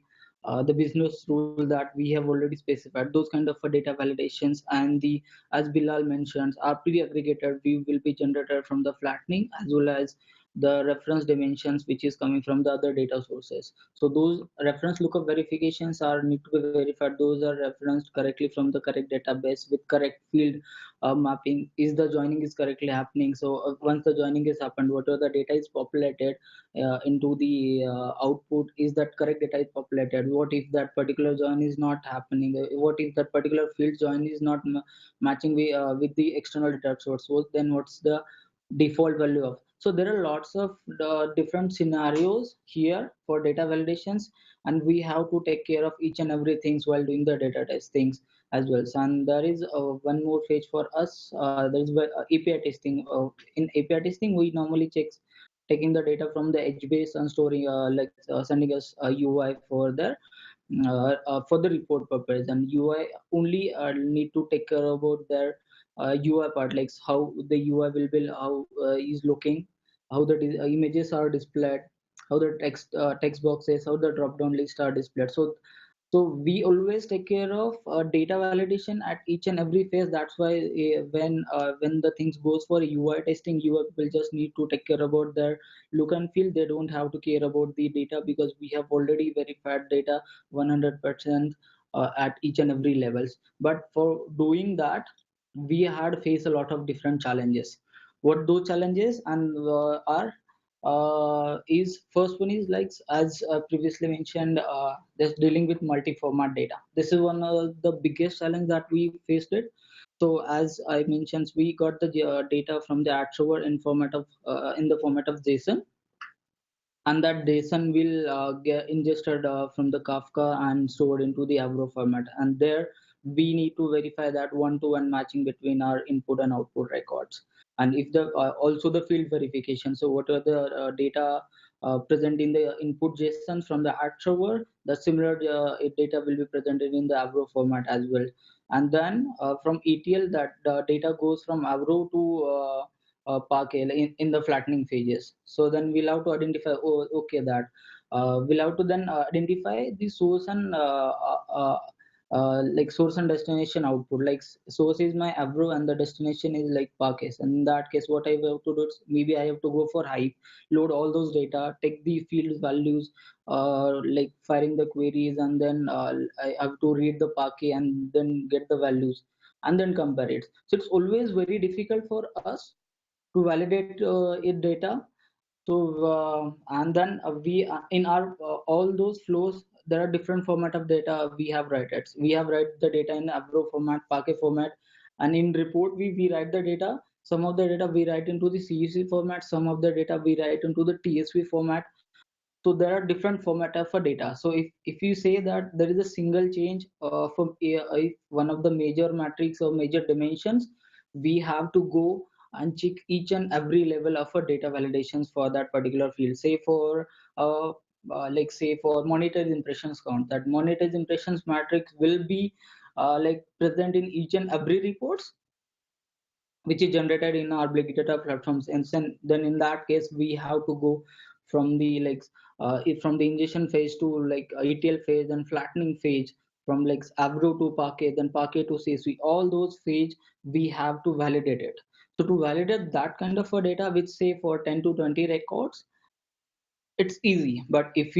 business rule that we have already specified. Those kind of data validations, and the, as Bilal mentioned, our pre-aggregated view will be generated from the flattening, as well as the reference dimensions which is coming from the other data sources. So those reference lookup verifications are need to be verified. Those are referenced correctly from the correct database with correct field mapping. Is the joining is correctly happening? So once the joining is happened, whatever the data is populated into the output, is that correct data is populated? What if that particular join is not happening? What if that particular field join is not matching with the external data source? So then what's the default value of? So there are lots of different scenarios here for data validations, and we have to take care of each and everything while doing the data testings as well. So, and there is one more phase for us. There is API testing. In API testing, we normally taking the data from the HBase and storing sending us a UI for the report purpose, and UI only need to take care about their UI part, like how the UI will be, how is looking, how the images are displayed, how the text boxes, how the drop down list are displayed. So we always take care of data validation at each and every phase. That's why when the things goes for UI testing, UI will just need to take care about their look and feel. They don't have to care about the data, because we have already verified data 100% at each and every levels. But for doing that, we had faced a lot of different challenges. What those challenges and are is first one is like, as previously mentioned, just dealing with multi-format data. This is one of the biggest challenge that we faced it. So as I mentioned, we got the data from the ad server in format of in the format of JSON, and that JSON will get ingested from the Kafka and stored into the Avro format. And there we need to verify that one-to-one matching between our input and output records. And if the also the field verification. So what are the data present in the input JSON from the ad server? The similar data will be presented in the Avro format as well. And then from ETL, that data goes from Avro to Parquet in the flattening phases. So then we'll have to identify, oh, okay, that we'll have to then identify the source and like source and destination output. Like source is my Avro and the destination is like Parquet. And in that case, what I have to do is maybe I have to go for Hive, load all those data, take the field values, like firing the queries, and then I have to read the Parquet and then get the values and then compare it. So it's always very difficult for us to validate it data. So and then we in our all those flows, there are different format of data we have write it. We have write the data in Avro format, Parquet format, and in report we write the data. Some of the data we write into the CUC format, some of the data we write into the TSV format. So there are different format of a data. So if you say that there is a single change from one of the major matrix or major dimensions, we have to go and check each and every level of a data validations for that particular field. Say for like say for monetized impressions count, that monetized impressions matrix will be like present in each and every reports which is generated in our big data platforms. And then in that case we have to go from the like from the ingestion phase to like ETL phase and flattening phase, from like Avro to Parquet, then Parquet to CSV. All those phase we have to validate it. So to validate that kind of a data, which say for 10 to 20 records, it's easy. But if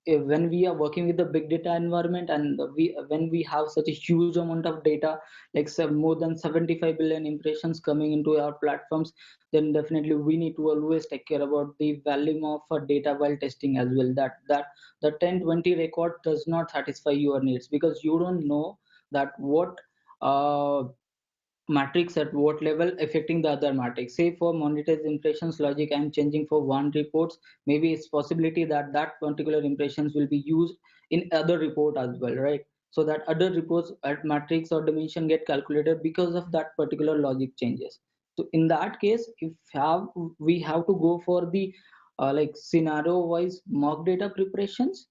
when we are working with the big data environment, and when we have such a huge amount of data, like more than 75 billion impressions coming into our platforms, then definitely we need to always take care about the volume of data while testing as well. That the 10-20 record does not satisfy your needs, because you don't know that what uh, matrix at what level affecting the other matrix. Say for monetized impressions logic, I'm changing for one reports, maybe it's possibility that that particular impressions will be used in other report as well, right? So that other reports at matrix or dimension get calculated because of that particular logic changes. So in that case, if have we have to go for the like scenario wise mock data preparations,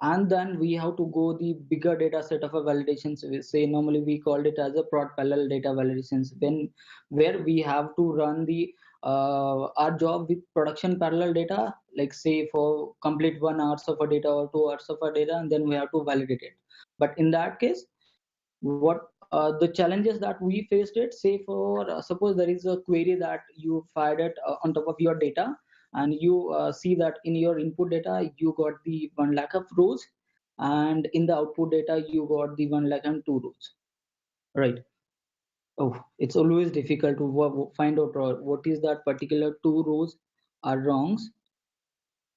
and then we have to go the bigger data set of a validations. We say normally we called it as a prod parallel data validations, when where we have to run the our job with production parallel data, like say for complete 1 hours of a data or 2 hours of a data, and then we have to validate it. But in that case, what the challenges that we faced it, say for suppose there is a query that you fired it on top of your data, and you see that in your input data you got the 1 lakh of rows, and in the output data you got the 1 lakh and 2 rows, right? Oh, it's always difficult to find out what is that particular 2 rows are wrongs,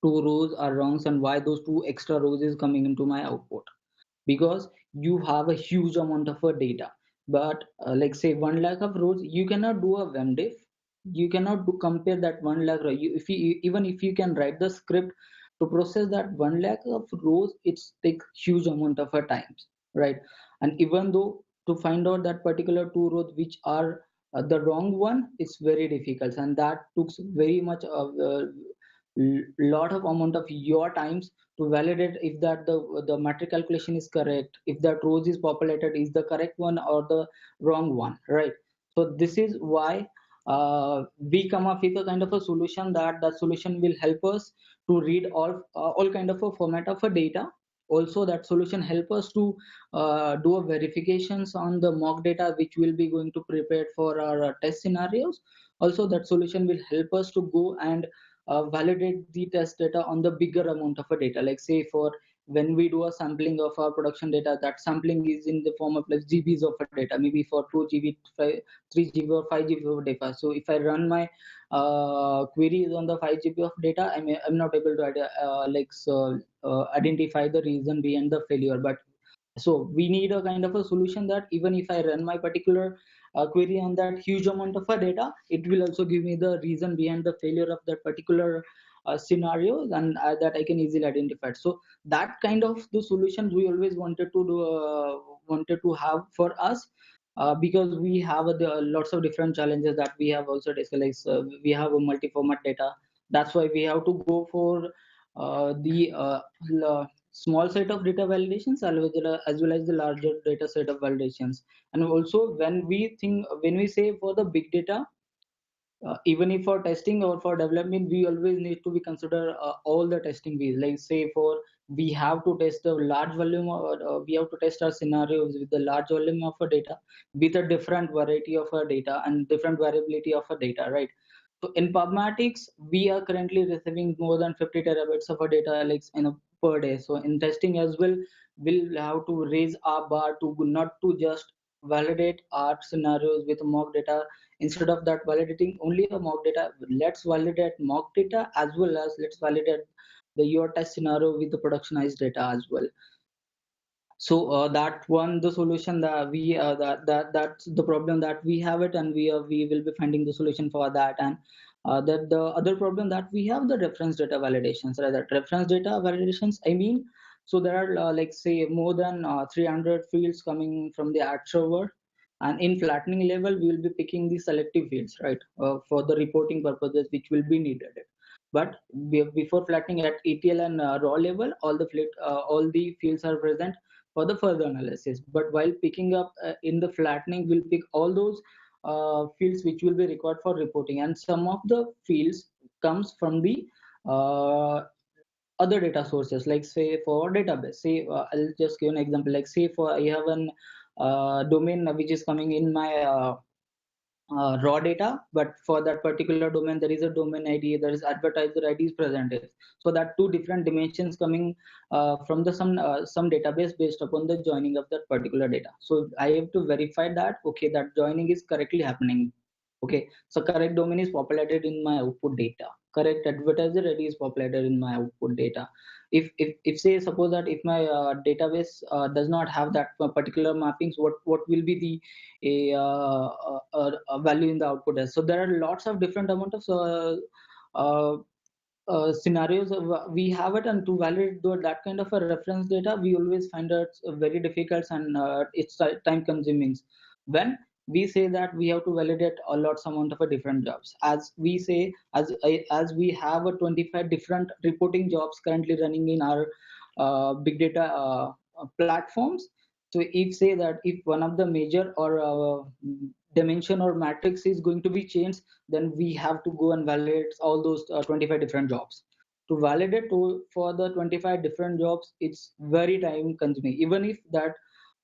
2 rows are wrongs, and why those 2 extra rows is coming into my output, because you have a huge amount of data. But like say 1 lakh of rows, you cannot do a vmdiff, you cannot do compare that 1 lakh row. If you even if you can write the script to process that 1 lakh of rows, it's take huge amount of times, right? And even though to find out that particular 2 rows which are the wrong one, it's very difficult, and that took very much of lot of amount of your times to validate if that the metric calculation is correct, if that rows is populated is the correct one or the wrong one, right? So this is why we come up with a kind of a solution, that solution will help us to read all kind of a format of a data. Also that solution help us to do a verifications on the mock data which will be going to prepare for our test scenarios. Also that solution will help us to go and validate the test data on the bigger amount of a data, like say for when we do a sampling of our production data, that sampling is in the form of like GBs of a data, maybe for 2 GB, 3 GB or 5 GB of data. So if I run my queries on the 5 GB of data, I'm not able to identify the reason behind the failure. But so we need a kind of a solution that even if I run my particular query on that huge amount of data, it will also give me the reason behind the failure of that particular scenario, and that I can easily identify. So that kind of the solutions we always wanted to do, wanted to have for us, because we have lots of different challenges that we have also discussed. Like, we have a multi-format data. That's why we have to go for the small set of data validations as well as the larger data set of validations. And also when we say for the big data, even if for testing or for development, we always need to be consider all the testing ways. Like say for we have to test a large volume, or we have to test our scenarios with the large volume of a data with a different variety of a data and different variability of a data, right? So in PubMatics, we are currently receiving more than 50 terabytes of a data like per day. So in testing as well, we'll have to raise our bar to not to just validate our scenarios with mock data. Instead of that validating only a mock data, let's validate mock data as well as let's validate the your test scenario with the productionized data as well. So that one the solution that we that's the problem that we have it, and we will be finding the solution for that. And that the other problem that we have, the reference data validations, right? That reference data validations, I mean, so there are like say more than 300 fields coming from the ad server, and in flattening level we will be picking the selective fields, right, for the reporting purposes which will be needed. But before flattening at ETL and raw level, all the fields are present for the further analysis. But while picking up in the flattening, we'll pick all those fields which will be required for reporting, and some of the fields comes from the uh, other data sources, like say for database. Say I'll just give an example. Like say for I have an domain which is coming in my raw data, but for that particular domain there is a domain ID, there is advertiser ID is presented. So that two different dimensions coming from the some database based upon the joining of that particular data. So I have to verify that okay, that joining is correctly happening. Okay, so correct domain is populated in my output data, correct advertiser ID is populated in my output data. If say suppose that if my database does not have that particular mappings, what will be the a value in the output as. So there are lots of different amount of uh, scenarios we have it, and to validate that kind of a reference data we always find it very difficult, and it's time consuming. When we say that we have to validate a lots amount of a different jobs, as we say, as we have a 25 different reporting jobs currently running in our big data platforms. So if say that if one of the major or dimension or matrix is going to be changed, then we have to go and validate all those 25 different jobs. To validate for the 25 different jobs, it's very time consuming, even if that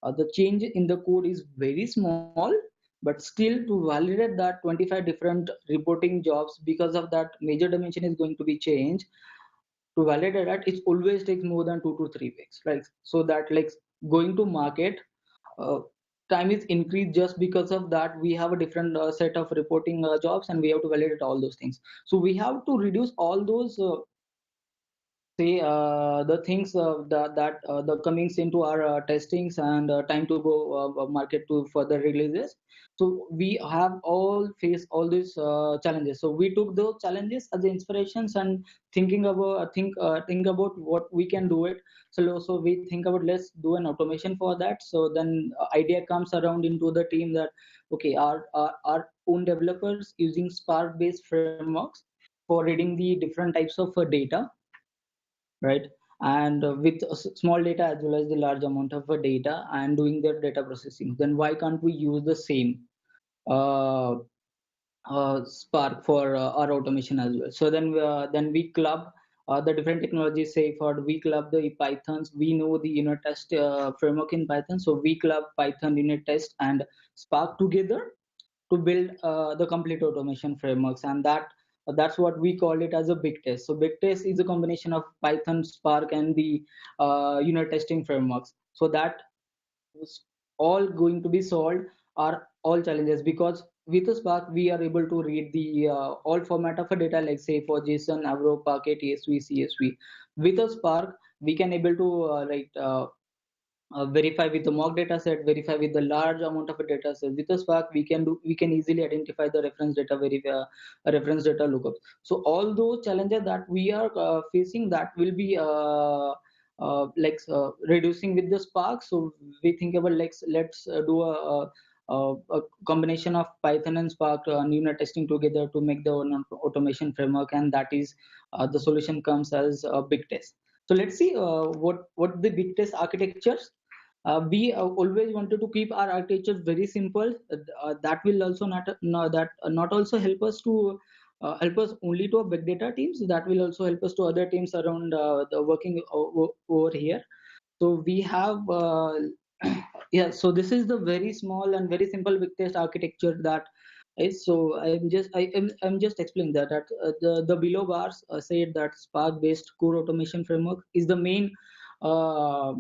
the change in the code is very small, but still to validate that 25 different reporting jobs because of that major dimension is going to be changed, to validate that it always takes more than 2 to 3 weeks, right? So that like going to market uh, time is increased just because of that we have a different set of reporting jobs, and we have to validate all those things. So we have to reduce all those say the things that the comings into our testings and time to go market to further releases. So we have all faced all these challenges. So we took those challenges as the inspirations and thinking about think about what we can do it. So we think about let's do an automation for that. So then idea comes around into the team that okay, our own developers using Spark based frameworks for reading the different types of data, right? And with small data as well as the large amount of data and doing their data processing, then why can't we use the same uh, Spark for our automation as well? So then we club the different technologies. Say for we club the Pythons, we know the unit test framework in Python. So we club Python unit test and Spark together to build the complete automation frameworks, and that's what we call it as a big test. So big test is a combination of Python, Spark, and the unit testing frameworks. So that is all going to be solved are all challenges, because with a Spark we are able to read the all format of a data, like say for JSON, Avro, Parquet, TSV, CSV. With a Spark we can able to verify with the mock data set, verify with the large amount of a data set. With a Spark, we can easily identify the reference data, verify reference data lookups. So all those challenges that we are facing, that will be reducing with the Spark. So we think about let's do a combination of Python and Spark unit testing together to make the automation framework, and that is the solution comes as a big test. So let's see what the big test architectures. We always wanted to keep our architecture very simple. That will also not also help us to help us only to our big data teams. That will also help us to other teams around the working over here. So we have yeah. So this is the very small and very simple big test architecture that is. So I'm just explaining that the below bars said that Spark based core automation framework is the main uh,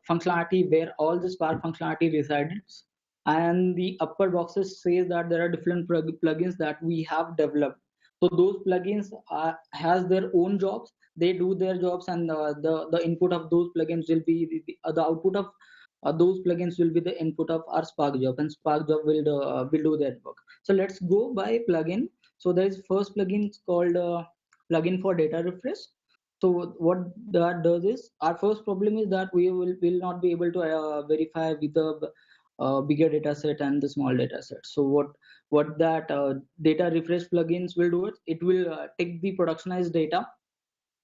functionality where all the Spark functionality resides, and the upper boxes says that there are different plugins that we have developed. So those plugins has their own jobs. They do their jobs, and the input of those plugins will be the output of those plugins will be the input of our Spark job, and Spark job will do that work. So let's go by plugin. So there is first plugin called plugin for data refresh. So what that does is, our first problem is that we will not be able to verify with the bigger data set and the small data set. So what that data refresh plugins will do, it will take the productionized data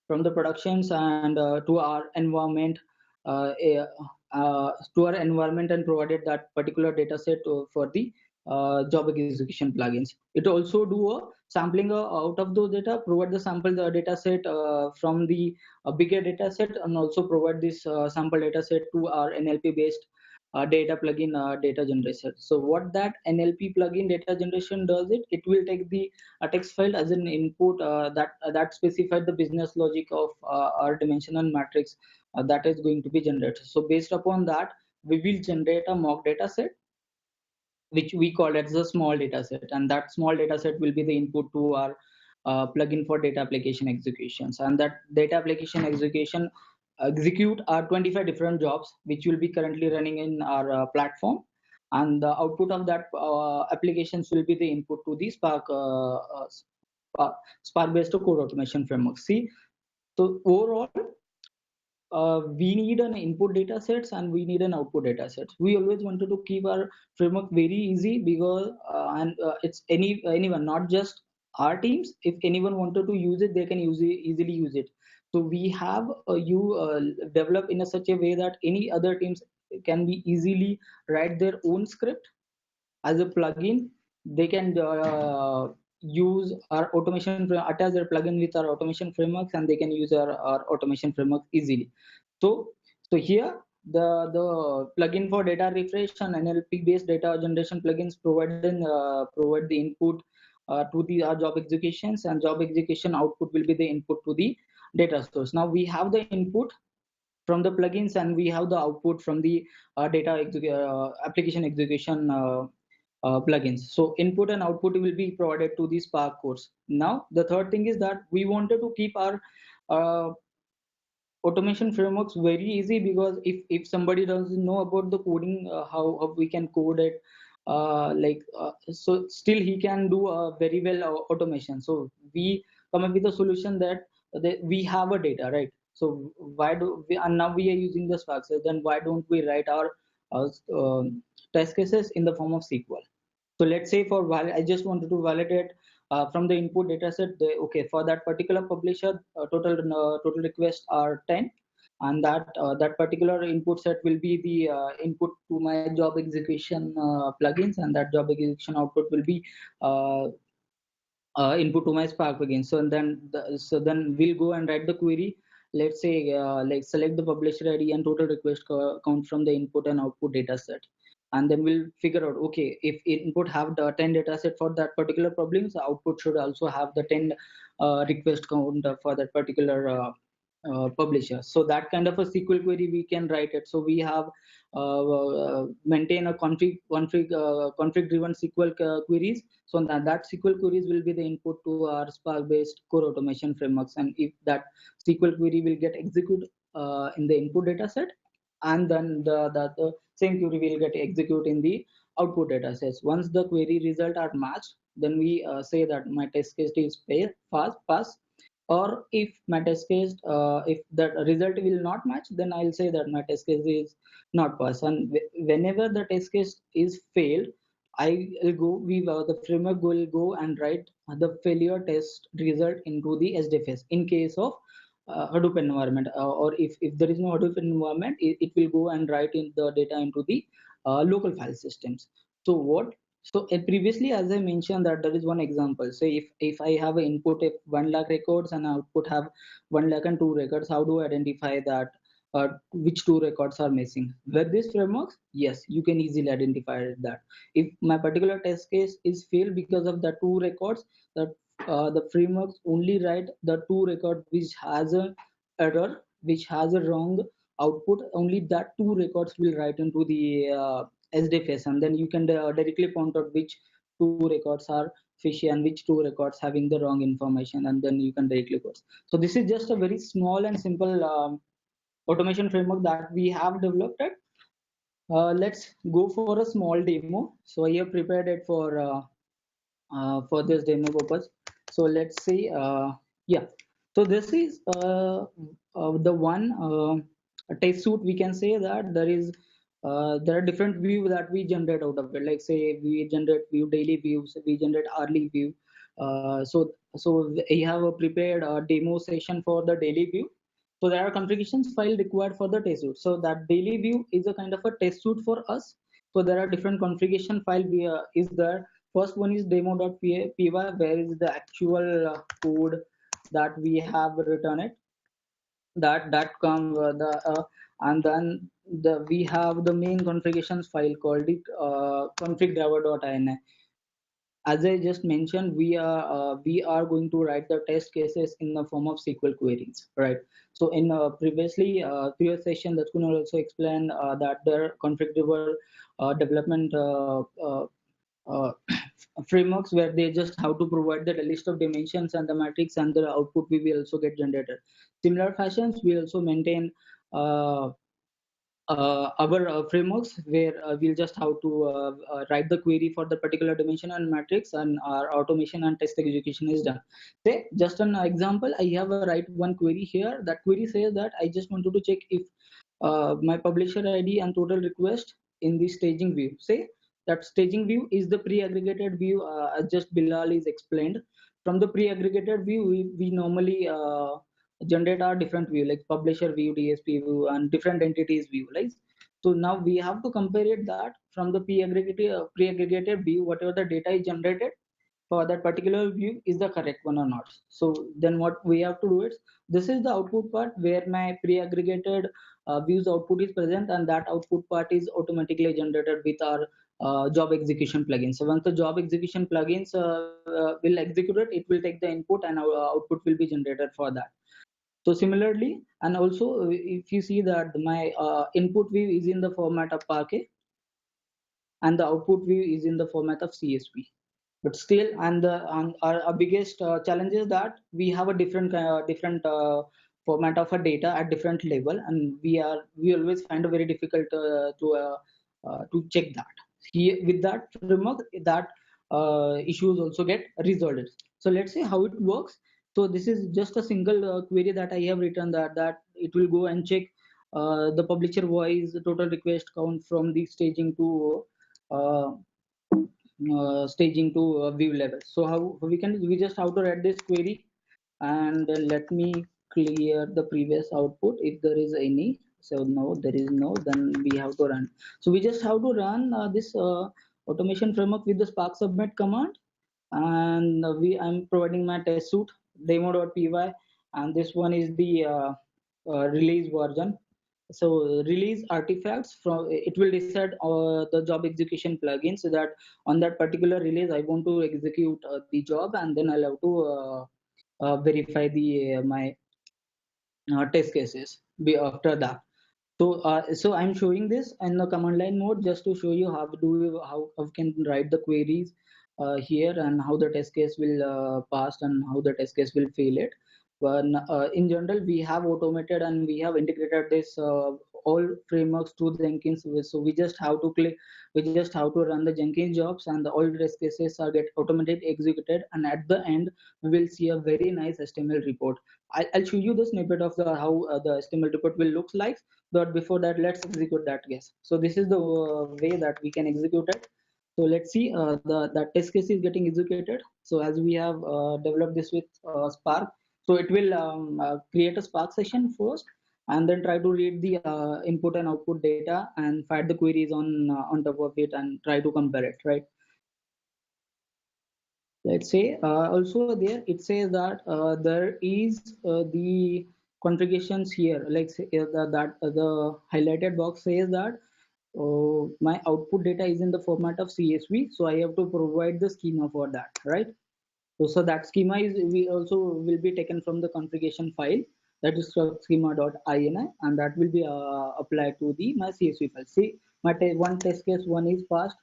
from the productions and to our environment, uh, eh, to our environment, and provided that particular data set for the job execution plugins. It also do a sampling out of those data, provide the sample data set from the bigger data set, and also provide this sample data set to our NLP based data plugin data generation. So what that NLP plugin data generation does, it will take the a text file as an input that specified the business logic of our dimensional matrix that is going to be generated. So based upon that, we will generate a mock data set, which we call as a small data set, and that small data set will be the input to our plugin for data application executions. And that data application execution execute our 25 different jobs which will be currently running in our platform, and the output of that applications will be the input to the Spark based core automation framework. See, so overall we need an input data sets and we need an output data sets. We always wanted to keep our framework very easy, because it's anyone, not just our teams. If anyone wanted to use it, they can easily use it. So we have you develop in a such a way that any other teams can be easily write their own script as a plugin. They can use our attach their plugin with our automation frameworks, and they can use our automation framework easily. So here the plugin for data refresh and NLP based data generation plugins provide the input to the job executions, and job execution output will be the input to the data source. Now we have the input from the plugins, and we have the output from the application execution plugins. So input and output will be provided to the Spark course. Now the third thing is that we wanted to keep our uh, automation frameworks very easy, because if somebody doesn't know about the coding, how we can code it, so still he can do very well automation. So we come up with a solution that we have a data, right? So why do we, and now we are using the Spark, so then why don't we write our uh, test cases in the form of SQL? So let's say I just wanted to validate from the input data set, okay, for that particular publisher, total requests are 10, and that particular input set will be the input to my job execution plugins, and that job execution output will be uh, input to my Spark plugin. So then we'll go and write the query. Let's say like select the publisher ID and total request count from the input and output data set. And then we'll figure out, okay, if input have the 10 data set for that particular problem, so output should also have the 10 request count for that particular publisher. So that kind of a SQL query we can write it. So we have maintain a config driven SQL queries. So that SQL queries will be the input to our Spark based core automation frameworks. And if that SQL query will get executed in the input data set, and then the same query will get executed in the output data sets. Once the query result are matched, then we say that my test case is pass. Or if my test case, if the result will not match, then I'll say that my test case is not pass. And whenever the test case is failed, I will go, the framework will go and write the failure test result into the SDFS in case of Hadoop environment, or if there is no Hadoop environment, it will go and write in the data into the local file systems. So previously, as I mentioned, that there is one example. So if I have an input of 1 lakh records and output have 1 lakh and 2 records, how do I identify that which 2 records are missing? With this frameworks, yes, you can easily identify that. If my particular test case is failed because of the 2 records, that the frameworks only write the 2 record which has a error, which has a wrong output. Only that 2 records will write into the SDFS, and then you can directly point out which 2 records are fishy and which 2 records having the wrong information, and then you can directly go. So this is just a very small and simple automation framework that we have developed. Let's go for a small demo. So I have prepared it for this demo purpose. So let's see. Yeah. So this is the one test suite. We can say that there are different views that we generate out of it. Like say we generate view daily views, we generate hourly view. So we have a prepared demo session for the daily view. So there are configurations file required for the test suite. So that daily view is a kind of a test suite for us. So there are different configuration file is there. First one is demo.py, where is the actual code that we have written it. That come and then we have the main configurations file called it config driver.ini. As I just mentioned, we are going to write the test cases in the form of SQL queries, right? So in previous session, that Kunal also explained that there config driver development uh, frameworks where they just have to provide the list of dimensions and the matrix, and the output we will also get generated. Similar fashions, we also maintain uh, our frameworks where we'll just have to write the query for the particular dimension and matrix, and our automation and test execution is done. Say just an example, I have a write one query here. That query says that I just wanted to check if my publisher ID and total request in the staging view. Say that staging view is the pre-aggregated view, as just Bilal is explained. From the pre-aggregated view, we normally generate our different view like publisher view, DSP view, and different entities view. Right? So now we have to compare it that from the pre-aggregated view, whatever the data is generated for that particular view is the correct one or not. So then what we have to do is, this is the output part where my pre-aggregated views output is present, and that output part is automatically generated with our job execution plugin. So once the job execution plugins will execute it, it will take the input and our output will be generated for that. So similarly, and also if you see that my input view is in the format of Parquet and the output view is in the format of CSV. But still, and our biggest challenge is that we have a different format of a data at different level, and we always find it very difficult to check that. Here with that framework, that issues also get resolved. So let's see how it works. So this is just a single query that I have written, that it will go and check the publisher voice total request count from the staging to uh, staging to view level. So how we just have to write this query, and let me clear the previous output if there is any. So no, there is no, then we have to run. So we just have to run this automation framework with the Spark submit command, and I'm providing my test suite demo.py, and this one is the release version. So release artifacts from it will decide the job execution plugin, so that on that particular release I want to execute the job, and then I'll have to verify the my test cases after that. So I'm showing this in the command line mode just to show you how can write the queries here, and how the test case will pass and how the test case will fail it. But in general, we have automated and we have integrated this all frameworks to Jenkins. So we just have to run the Jenkins jobs, and the all test cases are get automated executed, and at the end we will see a very nice HTML report. I'll show you the snippet of the how the HTML report will look like, but before that let's execute that case. So this is the way that we can execute it. So let's see, the test case is getting executed. So as we have developed this with Spark, so it will create a Spark session first, and then try to read the input and output data and fire the queries on top of it and try to compare it, right? Let's say also there it says that there is the configurations here, like say, the highlighted box says that my output data is in the format of CSV, so I have to provide the schema for that, right? So that schema is we also will be taken from the configuration file, that is schema.ini, and that will be applied to the my CSV file. See, my one test case one is passed.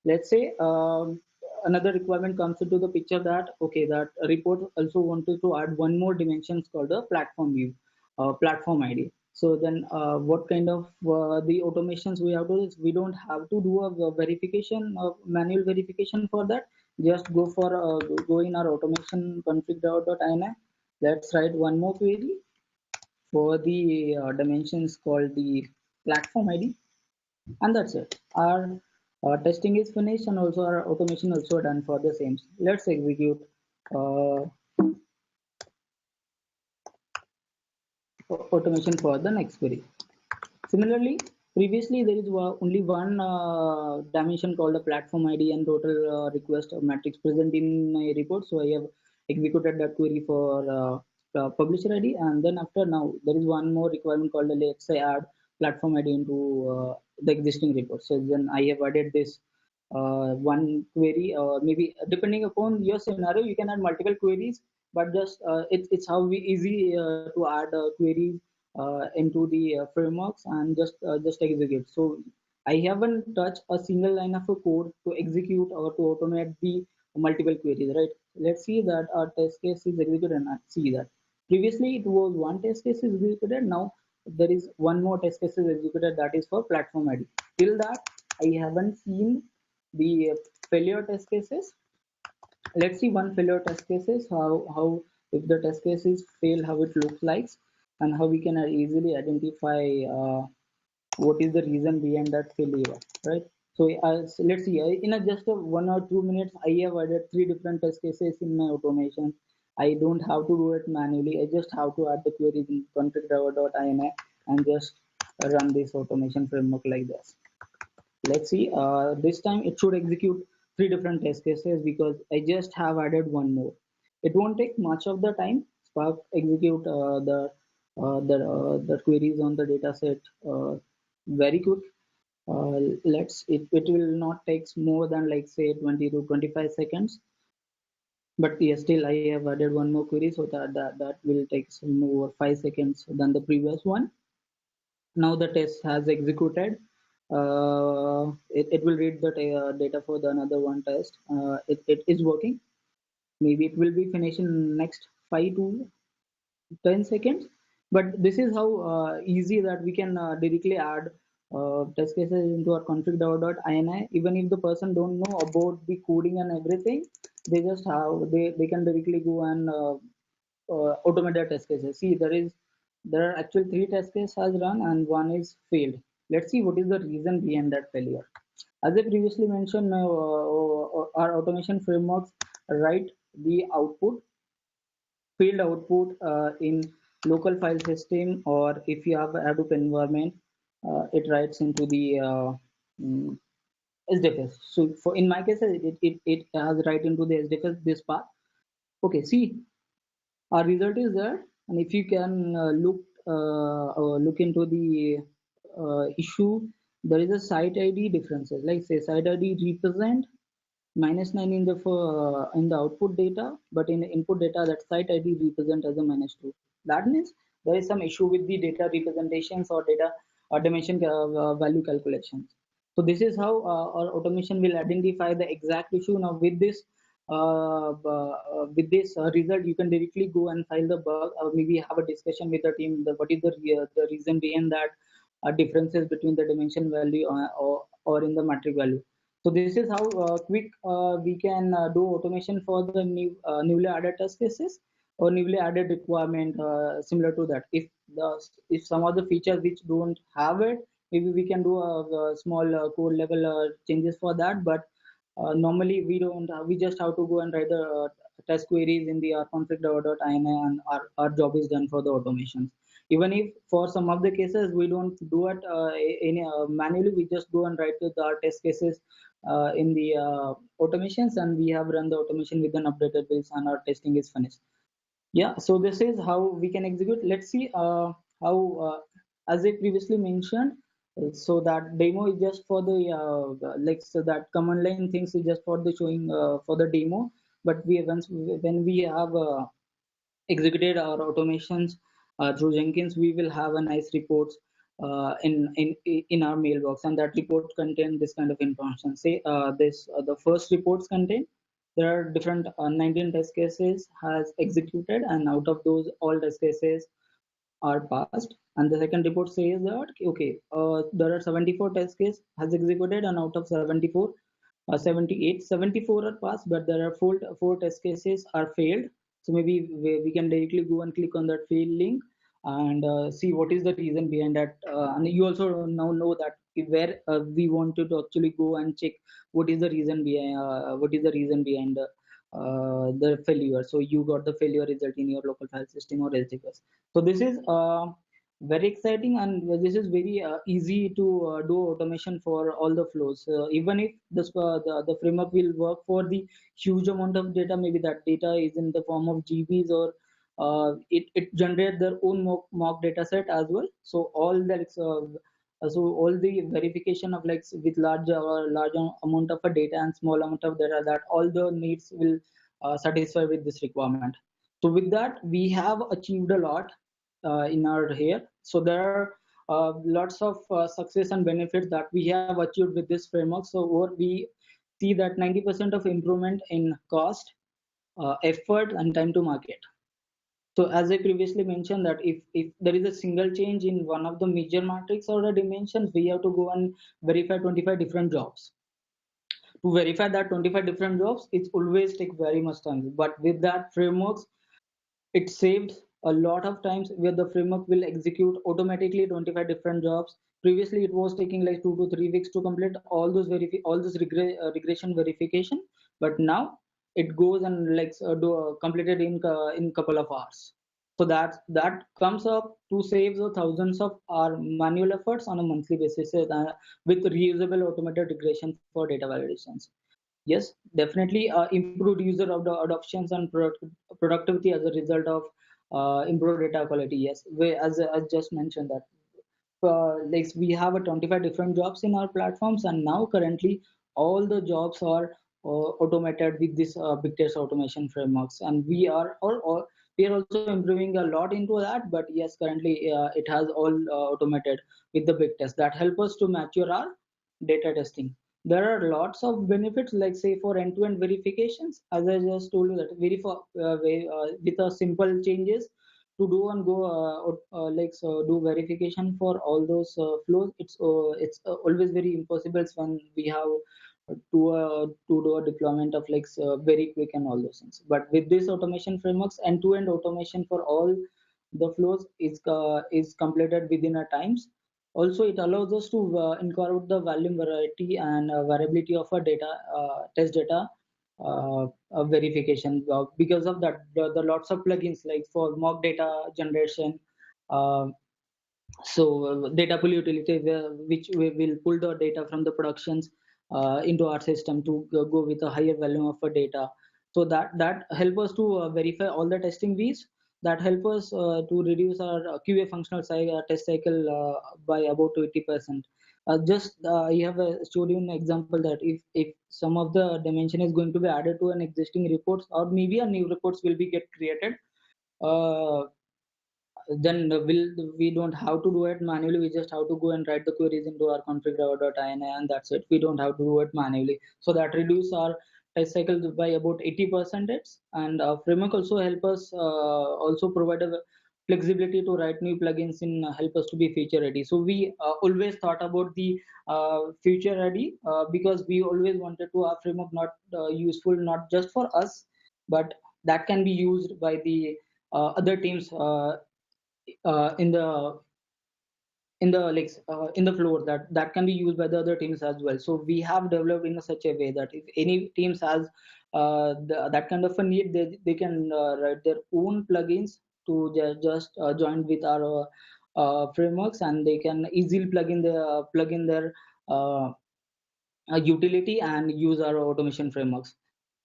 Let's say another requirement comes into the picture, that okay, that report also wanted to add one more dimensions called the platform view, platform ID. So then what kind of the automations we have to do is, we don't have to do a verification, manual verification for that. Just go in our automation config.ini. Let's write one more query for the dimensions called the platform ID, and that's it. Our testing is finished, and also our automation also done for the same. Let's execute uh, automation for the next query. Similarly, previously there is only one dimension called the platform ID and total request matrix present in my report. So I have executed that query for publisher ID, and then after now there is one more requirement called the, let's say, add platform ID into the existing report. So then I have added this one query, or maybe depending upon your scenario, you can add multiple queries, but just it's how we easy to add queries into the frameworks and just execute. So I haven't touched a single line of a code to execute or to automate the multiple queries, right? Let's see that our test case is executed, and see that previously it was one test case is executed. Now there is one more test case is executed, that is for platform ID. Till that I haven't seen the failure test cases. Let's see one failure test cases, how if the test cases fail, how it looks like, and how we can easily identify what is the reason behind that failure, right? So let's see, in just 1 or 2 minutes I have added 3 different test cases in my automation. I don't have to do it manually. I just have to add the queries in config.ini and just run this automation framework like this. Let's see, this time it should execute 3 different test cases because I just have added one more. It won't take much of the time. Spark execute the queries on the data set very quick. It will not take more than, like, say, 20 to 25 seconds. But yes, still I have added one more query, so that will take some over 5 seconds than the previous one. Now the test has executed. It will read the data for the another one test. It is working. Maybe it will be finished in next 5 to 10 seconds. But this is how easy that we can directly add test cases into our config.ini. Even if the person don't know about the coding and everything, they can directly go and automate their test cases. See, there are actually 3 test cases has run and one is failed. Let's see what is the reason behind that failure. As I previously mentioned, our automation frameworks write the output, field output in local file system, or if you have a Hadoop environment, it writes into the SDFS. So for in my case, it has right into the SDFS this part. Okay, see, our result is there, and if you can look into the issue, there is a site ID differences. Like say site ID represent -9 in the output data, but in the input data that site ID represent as a -2. That means there is some issue with the data representations or data dimension value calculations. So this is how our automation will identify the exact issue. Now with this result, you can directly go and file the bug, or maybe have a discussion with the team. What is the reason behind that differences between the dimension value or in the metric value. So this is how quick we can do automation for the newly added test cases or newly added requirement similar to that. If some of the features which don't have it, maybe we can do a small code level changes for that. But normally we don't. We just have to go and write the test queries in the config.ini, and our job is done for the automations. Even if for some of the cases we don't do it manually, we just go and write our test cases in the automations, and we have run the automation with an updated base, and our testing is finished. Yeah, so this is how we can execute. Let's see how as I previously mentioned, so that demo is just for the like, so that command line things is just for the showing for the demo. But when we have executed our automations through Jenkins, we will have a nice reports in our mailbox, and that report contain this kind of information. Say the first reports contain there are different 19 test cases has executed, and out of those all test cases are passed. And the second report says that okay, there are 74 test case has executed, and out of 74 74 are passed, but there are four test cases are failed. So maybe we can directly go and click on that fail link and see what is the reason behind that. And you also now know that where we wanted to actually go and check what is the reason behind the failure. So you got the failure result in your local file system or SDKs. So this is very exciting, and this is very easy to do automation for all the flows. Even if the framework will work for the huge amount of data, maybe that data is in the form of GBs, or it generates their own mock data set as well. So all that so all the verification of like with large amount of a data and small amount of data, that all the needs will satisfy with this requirement. So with that we have achieved a lot in our here. So there are lots of success and benefits that we have achieved with this framework. So what we see that 90% of improvement in cost, effort, and time to market. So as I previously mentioned that if there is a single change in one of the major matrix or the dimensions, we have to go and verify 25 different jobs. To verify that 25 different jobs, it always take very much time. But with that frameworks, it saves a lot of times where the framework will execute automatically 25 different jobs. Previously it was taking like 2 to 3 weeks to complete all this regression verification, but now it goes and like completed in couple of hours. So that comes up to save the thousands of our manual efforts on a monthly basis with reusable automated regression for data validations. Yes, definitely improved user of the adoptions and productivity as a result of improved data quality. Yes, as I just mentioned that like we have a 25 different jobs in our platforms, and now currently all the jobs are automated with this big test automation frameworks, and we are also improving a lot into that. But yes, currently it has all automated with the big test that help us to mature our data testing. There are lots of benefits, like say for end-to-end verifications, as I just told you that with a simple changes to do and go do verification for all those flows. It's always very impossible when we have to do a deployment of very quick and all those things. But with this automation frameworks, end-to-end automation for all the flows is completed within a times. Also, it allows us to incorporate the volume variety and variability of our data test data verification. Because of that, the lots of plugins like for mock data generation, uh, so data pull utility which we will pull the data from the productions into our system to go with a higher volume of data. So that help us to verify all the testing weeks. That help us to reduce our QA functional test cycle by about 80%. Just I have showed you an example that if some of the dimension is going to be added to an existing reports, or maybe a new reports will be get created, uh, then we don't have to do it manually. We just have to go and write the queries into our config.ini, and that's it. We don't have to do it manually. So that reduce our test cycle by about 80%. And framework also help us also provide a flexibility to write new plugins in help us to be feature ready. So we always thought about the future ready because we always wanted to our framework not useful not just for us, but that can be used by the other teams in the floor, that can be used by the other teams as well. So we have developed in such a way that if any teams has that kind of a need, they can write their own plugins to just join with our frameworks, and they can easily plug in their uh, utility and use our automation frameworks.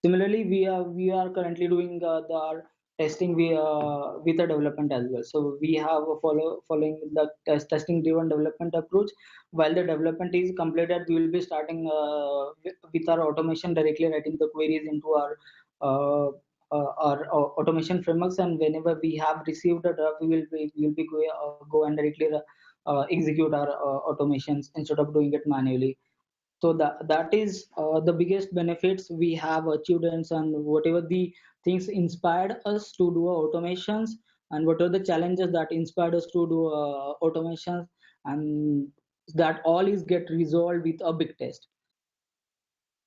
Similarly, we are currently doing our testing with the development as well. So we have following the testing driven development approach. While the development is completed, we will be starting with our automation, directly writing the queries into our automation frameworks. And whenever we have received a draft, we will be go and directly execute our automations instead of doing it manually. So that is the biggest benefits we have achieved, and whatever the things inspired us to do automations, and what are the challenges that inspired us to do automations, and that all is get resolved with a big test.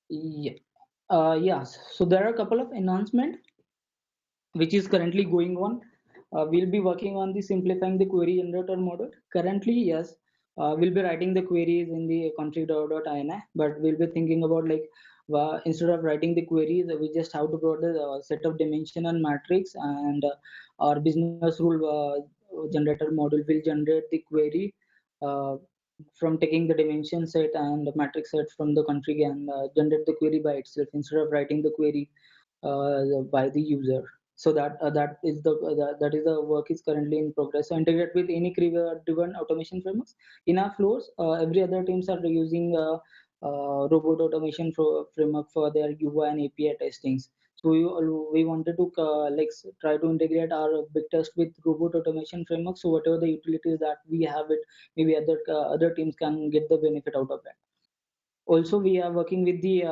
Yeah. Yes, so there are a couple of announcements which is currently going on. We'll be working on the simplifying the query generator model. Currently, yes, we'll be writing the queries in the config.ini, but we'll be thinking about like instead of writing the queries, we just have to provide a set of dimension and matrix, and our business rule generator model will generate the query uh, from taking the dimension set and the matrix set from the config, and generate the query by itself instead of writing the query by the user. So that is the work is currently in progress. So integrate with any career driven automation frameworks in our flows. Every other teams are using robot automation framework for their UI and API testings. So we wanted to try to integrate our big test with robot automation framework. So whatever the utilities that we have it, maybe other teams can get the benefit out of that. Also, we are working with the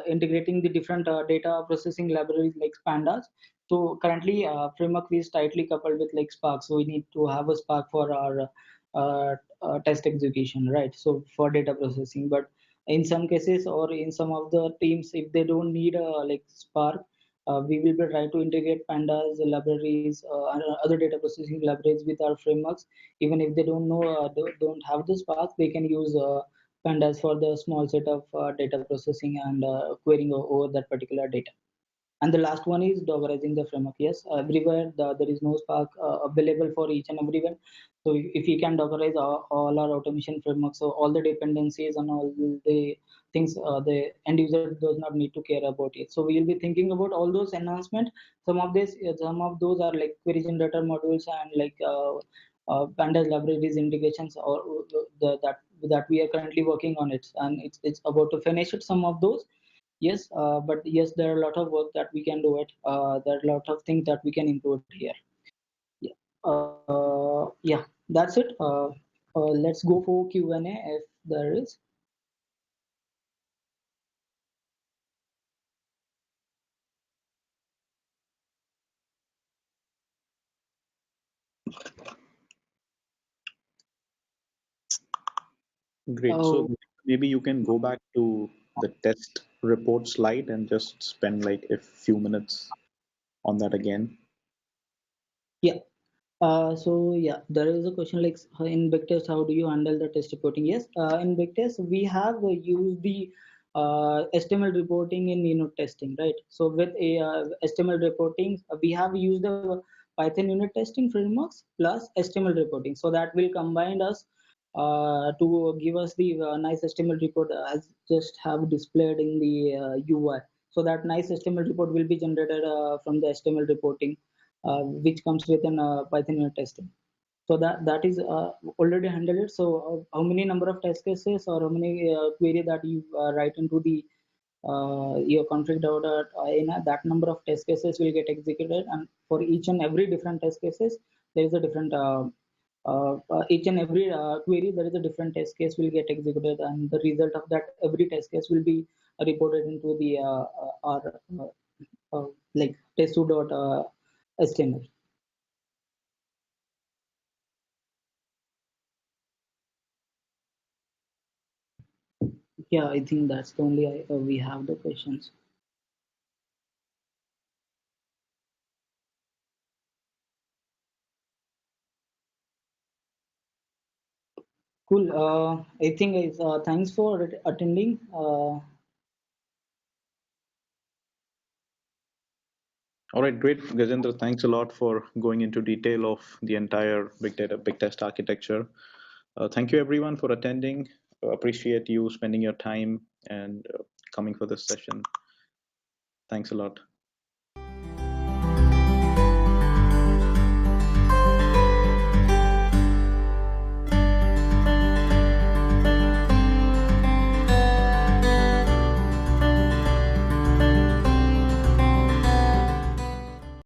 integrating the different data processing libraries like pandas. So currently framework is tightly coupled with like Spark, so we need to have a Spark for our test execution, right? So for data processing, but in some cases or in some of the teams, if they don't need like Spark, we will be trying to integrate pandas libraries and other data processing libraries with our frameworks. Even if they don't know don't have the Spark, they can use pandas for the small set of data processing and querying over that particular data. And the last one is Dockerizing the framework. Yes, everywhere there is no Spark available for each and everyone. So if you can Dockerize all our automation frameworks, so all the dependencies and all the things the end user does not need to care about it. So we will be thinking about all those enhancements. Some of those are like query generator modules and like pandas libraries integrations, or that we are currently working on it, and it's about to finish it. Some of those. Yes, but yes, there are a lot of work that we can do it. There are a lot of things that we can improve here. Yeah, yeah, that's it. Let's go for Q&A if there is. Great. So maybe you can go back to the test report slide and just spend like a few minutes on that again. Yeah. So yeah, there is a question like in big test, how do you handle the test reporting? Yes, in big test, we have used the HTML reporting in unit testing, right? So with a HTML reporting, we have used the Python unit testing frameworks plus HTML reporting. So that will combine us to give us the nice HTML report as just have displayed in the UI. So that nice HTML report will be generated from the HTML reporting, which comes within Python unit testing. So that is already handled. So how many number of test cases or how many query that you write into the your config.ini, that number of test cases will get executed, and for each and every different test cases there is a different each and every query there is a different test case will get executed, and the result of that every test case will be reported into the our like test2.html. Yeah, I think that's the only we have the questions. Cool. I think it's, thanks for attending. All right, great, Gajendra. Thanks a lot for going into detail of the entire big data, big test architecture. Thank you, everyone, for attending. Appreciate you spending your time and coming for this session. Thanks a lot.